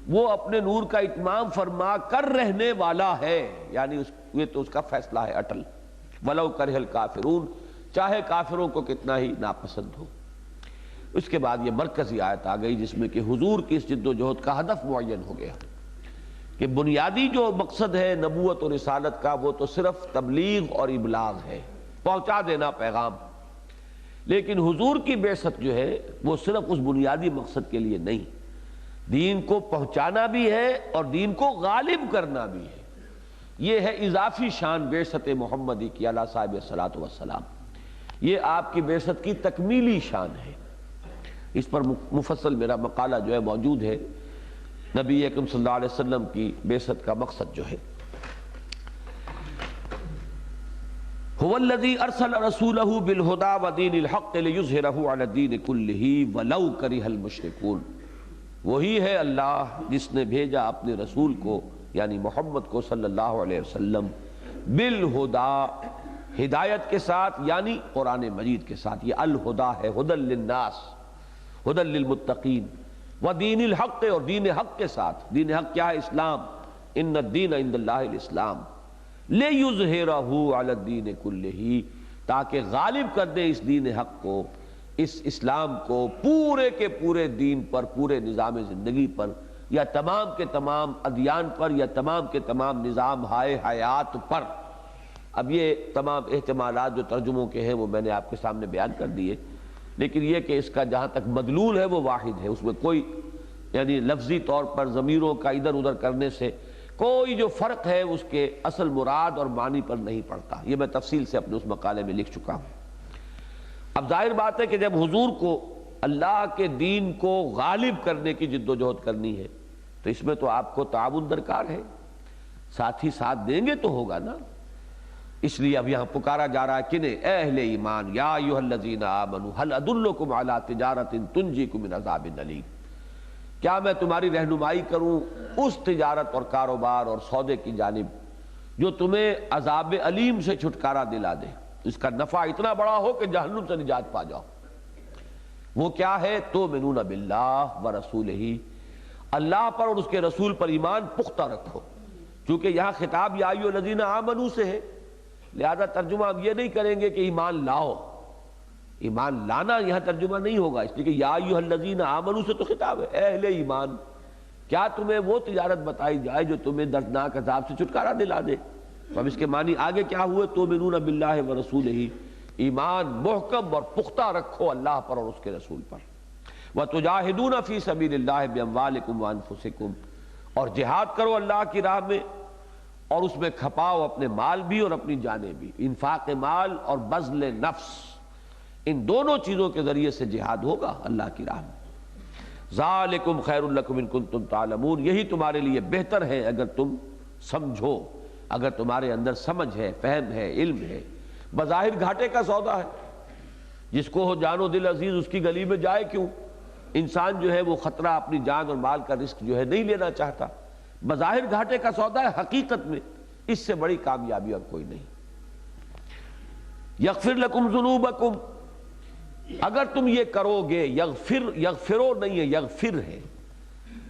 وہ اپنے نور کا اتمام فرما کر رہنے والا ہے، یعنی یہ تو اس کا فیصلہ ہے اٹل، ولو کرہ الکافرون، چاہے کافروں کو کتنا ہی ناپسند ہو۔ اس کے بعد یہ مرکزی آیت آ گئی جس میں کہ حضور کی اس جد و جہد کا ہدف معین ہو گیا کہ بنیادی جو مقصد ہے نبوت اور رسالت کا وہ تو صرف تبلیغ اور ابلاغ ہے، پہنچا دینا پیغام، لیکن حضور کی بعثت جو ہے وہ صرف اس بنیادی مقصد کے لیے نہیں، دین کو پہنچانا بھی ہے اور دین کو غالب کرنا بھی ہے۔ یہ ہے اضافی شان بعثت محمدی کی علیہ صاحب الصلاۃ والسلام، یہ آپ کی بعثت کی تکمیلی شان ہے۔ اس پر مفصل میرا مقالہ جو ہے موجود ہے، نبی اکرم صلی اللہ علیہ وسلم کی بعثت کا مقصد جو ہے۔ هو الذی ارسل رسولہ بالہدی ودین الحق لیظہرہ علی الدین کلہ ولو کرہ المشرکون، وہی ہے اللہ جس نے بھیجا اپنے رسول کو یعنی محمد کو صلی اللہ علیہ وسلم بالہدی، ہدایت کے ساتھ، یعنی قرآن مجید کے ساتھ، یہ الہدی ہے، ہدی للناس، ہدی للمتقین، ودین الحق، اور دین حق کے ساتھ۔ دین حق کیا ہے؟ اسلام، ان الدین عند اللہ الاسلام، لیظہرہ علی الدین کلہ، تاکہ غالب کر دے اس دین حق کو، اس اسلام کو پورے کے پورے دین پر، پورے نظام زندگی پر، یا تمام کے تمام ادیان پر، یا تمام کے تمام نظام ہائے حیات پر۔ اب یہ تمام احتمالات جو ترجموں کے ہیں وہ میں نے آپ کے سامنے بیان کر دیے، لیکن یہ کہ اس کا جہاں تک مدلول ہے وہ واحد ہے، اس میں کوئی یعنی لفظی طور پر ضمیروں کا ادھر ادھر کرنے سے کوئی جو فرق ہے اس کے اصل مراد اور معنی پر نہیں پڑتا۔ یہ میں تفصیل سے اپنے اس مقالے میں لکھ چکا ہوں۔ اب ظاہر بات ہے کہ جب حضور کو اللہ کے دین کو غالب کرنے کی جد و جہد کرنی ہے تو اس میں تو آپ کو تعاون درکار ہے، ساتھی ساتھ دیں گے تو ہوگا نا۔ اس لیے اب یہاں پکارا جا رہا ہے کنہیں؟ اے اہل ایمان، یا ایھا الذین آمنوا هل ادلکم علی تجارۃ تنجیکم من عذاب الیم، کیا میں تمہاری رہنمائی کروں اس تجارت اور کاروبار اور سودے کی جانب جو تمہیں عذاب علیم سے چھٹکارا دلا دے، اس کا نفع اتنا بڑا ہو کہ جہنم سے نجات پا جاؤ۔ وہ کیا ہے؟ تؤمنون باللہ ورسولہ، اللہ پر اور اس کے رسول پر ایمان پختہ رکھو۔ چونکہ یہاں خطاب یا ایھا الذین آمنوا سے ہے، لہذا ترجمہ ہم یہ نہیں کریں گے کہ ایمان لاؤ، ایمان لانا یہاں ترجمہ نہیں ہوگا، اس لیے کہ یا ایھا الذین آمنوا سے تو خطاب ہے، اے اہل ایمان کیا تمہیں وہ تجارت بتائی جائے جو تمہیں دردناک عذاب سے چھٹکارا دلا دے؟ تو اب اس کے معنی آگے کیا ہوئے؟ تؤمنون باللہ ورسولہ، ایمان محکم اور پختہ رکھو اللہ پر اور اس کے رسول پر، وتجاہدون فی سبیل اللہ باموالکم وانفسکم، اور جہاد کرو اللہ کی راہ میں اور اس میں کھپاؤ اپنے مال بھی اور اپنی جانیں بھی، انفاق مال اور بذل نفس، ان دونوں چیزوں کے ذریعے سے جہاد ہوگا اللہ کی راہ میں۔ ذالکم خیر لکم ان کنتم تعلمون، یہی تمہارے لیے بہتر ہے اگر تم سمجھو، اگر تمہارے اندر سمجھ ہے، فہم ہے، علم ہے۔ بظاہر گھاٹے کا سودا ہے، جس کو ہو جان و دل عزیز اس کی گلی میں جائے کیوں؟ انسان جو ہے وہ خطرہ اپنی جان اور مال کا رسک جو ہے نہیں لینا چاہتا، بظاہر گھاٹے کا سودا ہے، حقیقت میں اس سے بڑی کامیابی اور کوئی نہیں۔ یغفر لکم ذنوبکم، اگر تم یہ کرو گے، یغفرو نہیں ہے، یغفر ہے،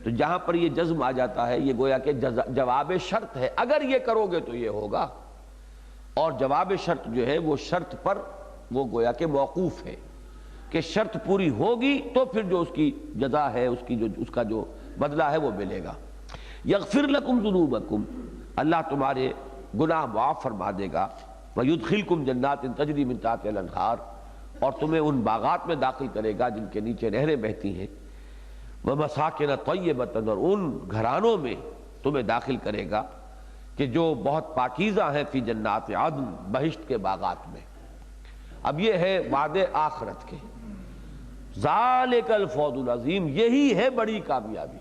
تو جہاں پر یہ جزم آ جاتا ہے یہ گویا کہ جواب شرط ہے، اگر یہ کرو گے تو یہ ہوگا، اور جواب شرط جو ہے وہ شرط پر وہ گویا کہ موقوف ہے کہ شرط پوری ہوگی تو پھر جو اس کی جزا ہے، اس کا جو بدلہ ہے وہ ملے گا۔ یغفر لکم ذنوبکم، اللہ تمہارے گناہ معاف فرما دے گا، ویدخلکم جنات تجری من تحتہا الانہار، اور تمہیں ان باغات میں داخل کرے گا جن کے نیچے نہریں بہتی ہیں، ومساکن طیبۃ، اور ان گھرانوں میں تمہیں داخل کرے گا کہ جو بہت پاکیزہ ہیں، فی جنات عدن، بہشت کے باغات میں۔ اب یہ ہے وعدے آخرت کے، ذالک الفوز العظیم، یہی ہے بڑی کامیابی۔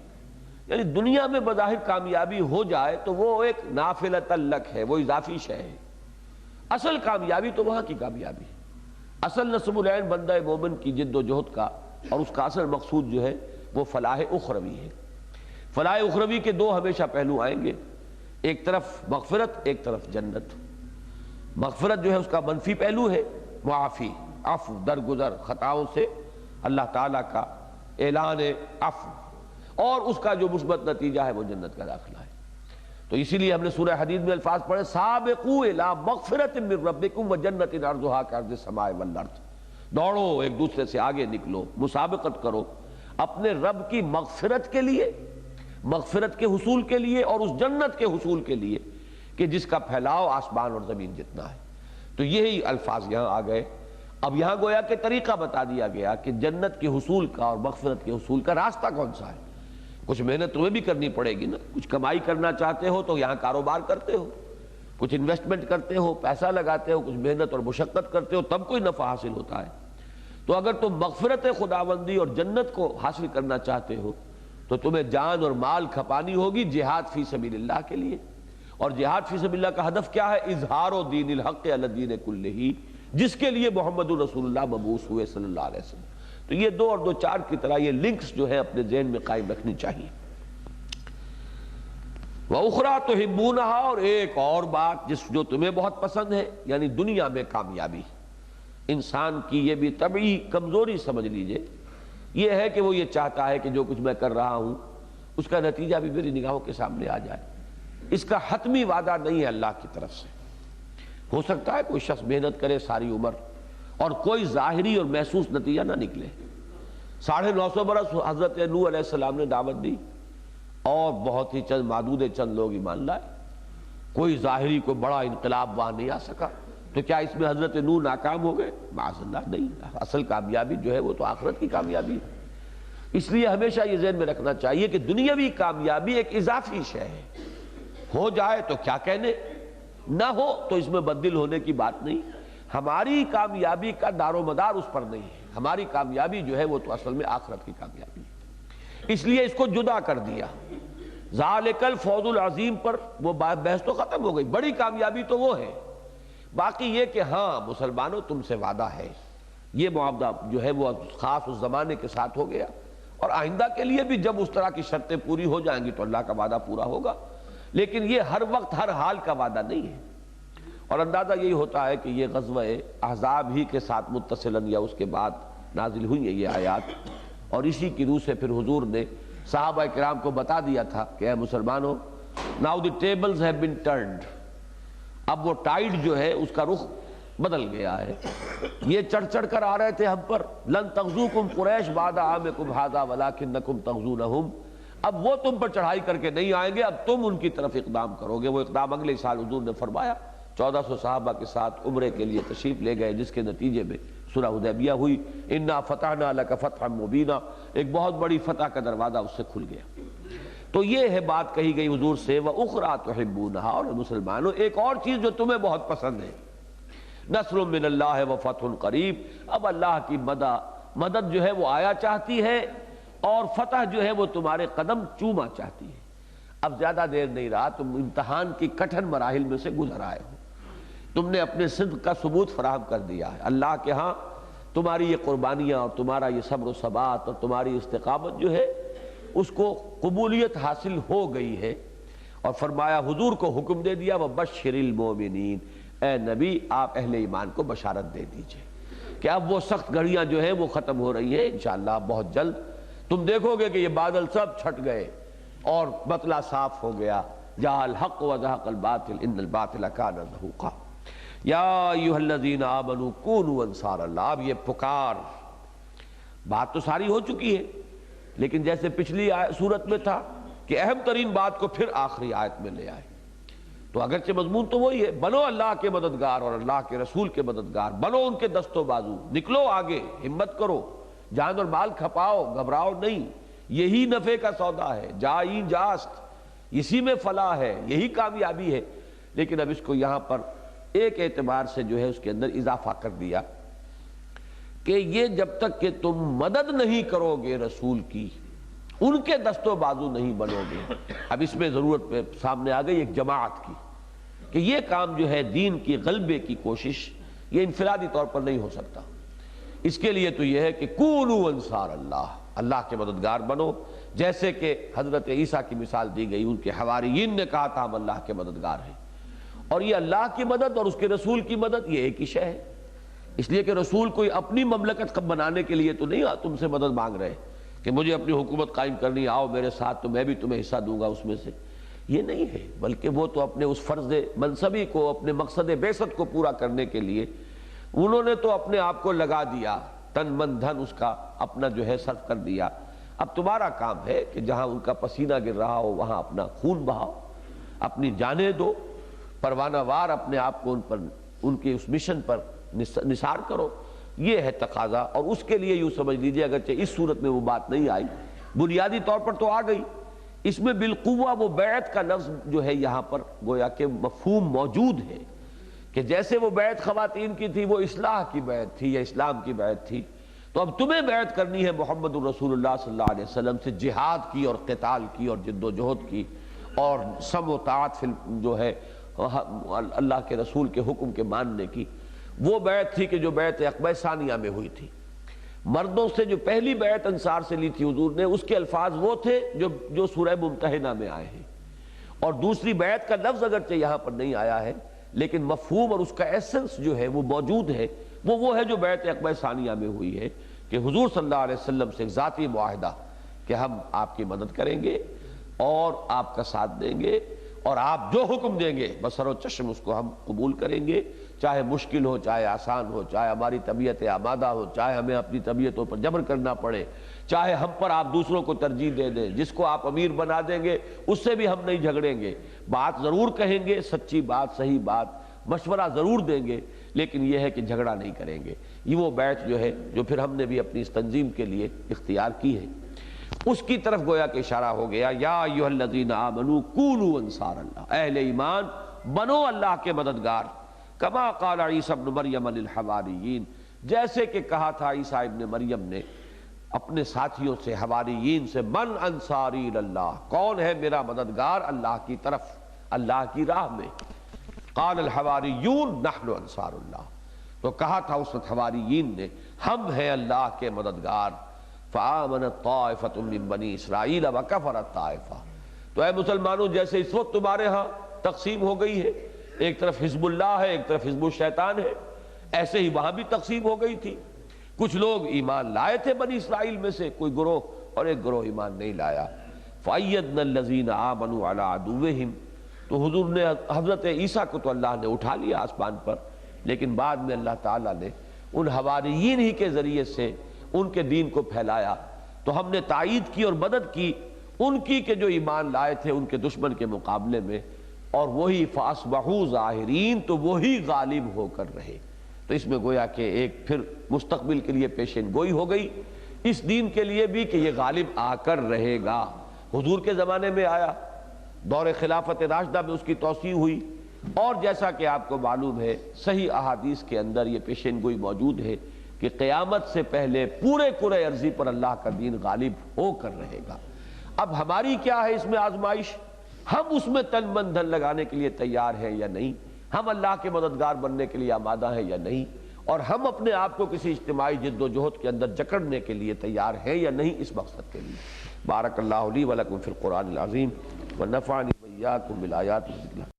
یعنی دنیا میں بظاہر کامیابی ہو جائے تو وہ ایک نافلۃ لک ہے، وہ اضافی شے ہے، اصل کامیابی تو وہاں کی کامیابی، اصل نصب العین بندہ مومن کی جد و جہد کا، اور اس کا اصل مقصود جو ہے وہ فلاح اخروی ہے۔ فلاح اخروی کے دو ہمیشہ پہلو آئیں گے، ایک طرف مغفرت، ایک طرف جنت۔ مغفرت جو ہے اس کا منفی پہلو ہے، معافی، عفو، درگزر خطاؤں سے اللہ تعالیٰ کا اعلان عفو، اور اس کا جو مثبت نتیجہ ہے وہ جنت کا داخلہ ہے۔ تو اسی لیے ہم نے سورہ حدید میں الفاظ پڑھے، سابقوا الی مغفرۃ من ربکم وجنۃ عرضھا کعرض السماء والارض، دوڑو ایک دوسرے سے آگے نکلو، مسابقت کرو اپنے رب کی مغفرت کے لیے، مغفرت کے حصول کے لیے، اور اس جنت کے حصول کے لیے کہ جس کا پھیلاؤ آسمان اور زمین جتنا ہے۔ تو یہی الفاظ یہاں آ گئے۔ اب یہاں گویا کہ طریقہ بتا دیا گیا کہ جنت کے حصول کا اور مغفرت کے حصول کا راستہ کون سا ہے۔ کچھ محنت تمہیں بھی کرنی پڑے گی نا، کچھ کمائی کرنا چاہتے ہو تو یہاں کاروبار کرتے ہو، کچھ انویسٹمنٹ کرتے ہو، پیسہ لگاتے ہو، کچھ محنت اور مشقت کرتے ہو، تب کوئی نفع حاصل ہوتا ہے۔ تو اگر تم مغفرت خداوندی اور جنت کو حاصل کرنا چاہتے ہو تو تمہیں جان اور مال کھپانی ہوگی جہاد فی سبیل اللہ کے لیے۔ اور جہاد فی سبیل اللہ کا ہدف کیا ہے؟ اظہار و دین الحق علی الدین کلہ، جس کے لیے محمد رسول اللہ مبعوث ہوئے صلی اللہ علیہ وسلم۔ تو یہ دو اور دو چار کی طرح یہ لنکس جو ہے اپنے ذہن میں قائم رکھنی چاہیے۔ وَأُخْرَى تُحِبُّونَهَا، اور ایک اور بات جو تمہیں بہت پسند ہے، یعنی دنیا میں کامیابی۔ انسان کی یہ بھی طبعی کمزوری سمجھ لیجئے، یہ ہے کہ وہ یہ چاہتا ہے کہ جو کچھ میں کر رہا ہوں اس کا نتیجہ بھی میری نگاہوں کے سامنے آ جائے۔ اس کا حتمی وعدہ نہیں ہے اللہ کی طرف سے۔ ہو سکتا ہے کوئی شخص محنت کرے ساری عمر اور کوئی ظاہری اور محسوس نتیجہ نہ نکلے۔ 950 برس حضرت نوح علیہ السلام نے دعوت دی اور بہت ہی معدود چند لوگ ایمان لائے، کوئی ظاہری کوئی بڑا انقلاب وہاں نہیں آ سکا۔ تو کیا اس میں حضرت نوح ناکام ہو گئے؟ معاذ اللہ، نہیں۔ اصل کامیابی جو ہے وہ تو آخرت کی کامیابی ہے۔ اس لیے ہمیشہ یہ ذہن میں رکھنا چاہیے کہ دنیاوی کامیابی ایک اضافی شے ہے، ہو جائے تو کیا کہنے، نہ ہو تو اس میں بدل ہونے کی بات نہیں۔ ہماری کامیابی کا دار و مدار اس پر نہیں ہے، ہماری کامیابی جو ہے وہ تو اصل میں آخرت کی کامیابی ہے۔ اس لیے اس کو جدا کر دیا، ذالک الفوز العظیم پر وہ بحث تو ختم ہو گئی۔ بڑی کامیابی تو وہ ہے، باقی یہ کہ ہاں مسلمانوں تم سے وعدہ ہے، یہ معاہدہ جو ہے وہ خاص اس زمانے کے ساتھ ہو گیا، اور آئندہ کے لیے بھی جب اس طرح کی شرطیں پوری ہو جائیں گی تو اللہ کا وعدہ پورا ہوگا۔ لیکن یہ ہر وقت ہر حال کا وعدہ نہیں ہے، اور اندازہ یہی ہوتا ہے کہ یہ غزوہ احزاب ہی کے ساتھ متصلاً یا اس کے بعد نازل ہوئی ہیں یہ آیات، اور اسی کی روح سے پھر حضور نے صحابہ کرام کو بتا دیا تھا کہ اے مسلمانوں، now the tables have been turned، اب وہ ٹائڈ جو ہے اس کا رخ بدل گیا ہے۔ یہ چڑھ چڑھ کر آ رہے تھے ہم پر، لن تغزوکم قریش بعد عامکم ھذا ولکنکم تغزونہم، اب وہ تم پر چڑھائی کر کے نہیں آئیں گے، اب تم ان کی طرف اقدام کرو گے۔ وہ اقدام اگلے سال حضور نے فرمایا، 1400 صحابہ کے ساتھ عمرے کے لیے تشریف لے گئے، جس کے نتیجے میں صلح حدیبیہ ہوئی۔ انا فتحنا لک فتحا مبینا، ایک بہت بڑی فتح کا دروازہ اس سے کھل گیا۔ تو یہ ہے بات کہی گئی حضور سے، وَأُخْرَىٰ تُحِبُّونَهَا، اور مسلمانوں ایک اور چیز جو تمہیں بہت پسند ہے، نصر من اللہ وفتح قریب، اب اللہ کی مدد جو ہے وہ آیا چاہتی ہے، اور فتح جو ہے وہ تمہارے قدم چوما چاہتی ہے۔ اب زیادہ دیر نہیں رہا، تم امتحان کی کٹھن مراحل میں سے گزر آئے ہو، تم نے اپنے صدق کا ثبوت فراہم کر دیا ہے۔ اللہ کے ہاں تمہاری یہ قربانیاں اور تمہارا یہ صبر و ثبات اور تمہاری استقامت جو ہے اس کو قبولیت حاصل ہو گئی ہے، اور فرمایا حضور کو حکم دے دیا، وَبَشِّرِ الْمُؤْمِنِينَ، اے نبی آپ اہل ایمان کو بشارت دے دیجئے کہ اب وہ سخت گھڑیاں جو ہیں وہ ختم ہو رہی ہیں، انشاءاللہ بہت جلد تم دیکھو گے کہ یہ بادل سب چھٹ گئے اور مطلع صاف ہو گیا۔ جاء الحق وزهق الباطل ان الباطل كان زهوقا یا ایھا الذین آمنوا کونوا انصار اللہ۔ اب یہ پکار بات تو ساری ہو چکی ہے، لیکن جیسے پچھلی صورت میں تھا کہ اہم ترین بات کو پھر آخری آیت میں لے آئے، تو اگرچہ مضمون تو وہی ہے، بنو اللہ کے مددگار اور اللہ کے رسول کے مددگار، بنو ان کے دست و بازو، نکلو آگے، ہمت کرو، جان اور مال کھپاؤ، گھبراؤ نہیں، یہی نفع کا سودا ہے، جائی جاست، اسی میں فلاح ہے، یہی کامیابی ہے۔ لیکن اب اس کو یہاں پر ایک اعتبار سے جو ہے اس کے اندر اضافہ کر دیا کہ یہ جب تک کہ تم مدد نہیں کرو گے رسول کی، ان کے دست و بازو نہیں بنو گے۔ اب اس میں ضرورت پہ سامنے آ گئی ایک جماعت کی، کہ یہ کام جو ہے دین کی غلبے کی کوشش، یہ انفرادی طور پر نہیں ہو سکتا۔ اس کے لیے تو یہ ہے کہ کونوا انصار اللہ، اللہ کے مددگار بنو، جیسے کہ حضرت عیسیٰ کی مثال دی گئی، ان کے حواریین نے کہا تھا ہم اللہ کے مددگار ہیں، اور یہ اللہ کی مدد اور اس کے رسول کی مدد یہ ایک ہی شے ہے۔ اس لیے کہ رسول کوئی اپنی مملکت بنانے کے لیے تو نہیں تم سے مدد مانگ رہے کہ مجھے اپنی حکومت قائم کرنی، آؤ میرے ساتھ تو میں بھی تمہیں حصہ دوں گا اس میں سے، یہ نہیں ہے، بلکہ وہ تو اپنے اس فرض منصبی کو، اپنے مقصد بعثت کو پورا کرنے کے لیے انہوں نے تو اپنے آپ کو لگا دیا، تن من دھن اس کا اپنا جو ہے صرف کر دیا۔ اب تمہارا کام ہے کہ جہاں ان کا پسینہ گر رہا ہو وہاں اپنا خون بہاؤ، اپنی جانیں دو، پروانہ وار اپنے آپ کو ان کے اس مشن پر نثار کرو، یہ ہے تقاضا۔ اور اس کے لیے یوں سمجھ لیجئے، اگرچہ اس صورت میں وہ بات نہیں آئی، بنیادی طور پر تو آ گئی، اس میں بالقوہ وہ بیعت کا لفظ جو ہے یہاں پر گویا کہ مفہوم موجود ہے، کہ جیسے وہ بیعت خواتین کی تھی، وہ اصلاح کی بیعت تھی یا اسلام کی بیعت تھی، تو اب تمہیں بیعت کرنی ہے محمد الرسول اللہ صلی اللہ علیہ وسلم سے، جہاد کی اور قتال کی اور جد و جہد کی اور سمع و طاعت جو ہے اللہ کے رسول کے حکم کے ماننے کی۔ وہ بیعت تھی کہ جو بیعت عقبہ ثانیہ میں ہوئی تھی، مردوں سے جو پہلی بیعت انصار سے لی تھی حضور نے، اس کے الفاظ وہ تھے جو سورہ ممتحنہ میں آئے ہیں، اور دوسری بیعت کا لفظ اگرچہ یہاں پر نہیں آیا ہے لیکن مفہوم اور اس کا ایسنس جو ہے وہ موجود ہے، وہ ہے جو بیعت عقبہ ثانیہ میں ہوئی ہے، کہ حضور صلی اللہ علیہ وسلم سے ایک ذاتی معاہدہ کہ ہم آپ کی مدد کریں گے اور آپ کا ساتھ دیں گے، اور آپ جو حکم دیں گے بصر و چشم اس کو ہم قبول کریں گے، چاہے مشکل ہو، چاہے آسان ہو، چاہے ہماری طبیعت آمادہ ہو، چاہے ہمیں اپنی طبیعتوں پر جبر کرنا پڑے، چاہے ہم پر آپ دوسروں کو ترجیح دے دیں، جس کو آپ امیر بنا دیں گے اس سے بھی ہم نہیں جھگڑیں گے، بات ضرور کہیں گے، سچی بات، صحیح بات، مشورہ ضرور دیں گے، لیکن یہ ہے کہ جھگڑا نہیں کریں گے۔ یہ وہ بیعت جو ہے جو پھر ہم نے بھی اپنی اس تنظیم کے لیے اختیار کی ہے، اس کی طرف گویا کہ اشارہ ہو گیا، یا ایھا الذین آمنوا کونوا انصار اللہ، اہل ایمان بنو اللہ کے مددگار، کما قال عیسی ابن مریم للحواریین، جیسے کہ کہا تھا عیسیٰ ابن مریم نے اپنے ساتھیوں سے، حواریین سے، من انصاری اللہ، کون ہے میرا مددگار اللہ کی طرف، اللہ کی راہ میں، قال الحواریون نحن انصار اللہ، تو کہا تھا اس وقت حواریین نے ہم ہیں اللہ کے مددگار، فآمنت طائفۃ من بنی اسرائیل وکفرت طائفہ، تو اے مسلمانوں جیسے اس وقت تمہارے ہاں تقسیم ہو گئی ہے، ایک طرف حزب اللہ ہے، ایک طرف حزب الشیطان ہے، ایسے ہی وہاں بھی تقسیم ہو گئی تھی، کچھ لوگ ایمان لائے تھے بنی اسرائیل میں سے کوئی گروہ، اور ایک گروہ ایمان نہیں لایا، فأیدنا الذین آمنوا علی عدوہم، تو حضور نے حضرت عیسیٰ کو تو اللہ نے اٹھا لیا آسمان پر، لیکن بعد میں اللہ تعالیٰ نے ان حواریین ہی کے ذریعے سے ان کے دین کو پھیلایا، تو ہم نے تائید کی اور مدد کی ان کی کہ جو ایمان لائے تھے ان کے دشمن کے مقابلے میں، اور وہی فاصبحوا ظاہرین، تو وہی غالب ہو کر رہے۔ تو اس میں گویا کہ ایک پھر مستقبل کے لیے پیشن گوئی ہو گئی اس دین کے لیے بھی کہ یہ غالب آ کر رہے گا۔ حضور کے زمانے میں آیا، دور خلافت راشدہ میں اس کی توسیع ہوئی، اور جیسا کہ آپ کو معلوم ہے صحیح احادیث کے اندر یہ پیشن گوئی موجود ہے کہ قیامت سے پہلے پورے کرۂ ارضی پر اللہ کا دین غالب ہو کر رہے گا۔ اب ہماری کیا ہے اس میں آزمائش، ہم اس میں تن من دھن لگانے کے لیے تیار ہیں یا نہیں، ہم اللہ کے مددگار بننے کے لیے آمادہ ہیں یا نہیں، اور ہم اپنے آپ کو کسی اجتماعی جد و جہد کے اندر جکڑنے کے لیے تیار ہیں یا نہیں اس مقصد کے لیے۔ بارک اللہ لی ولکم فی القرآن العظیم ونفعنی وإیاکم بالآیات والذکر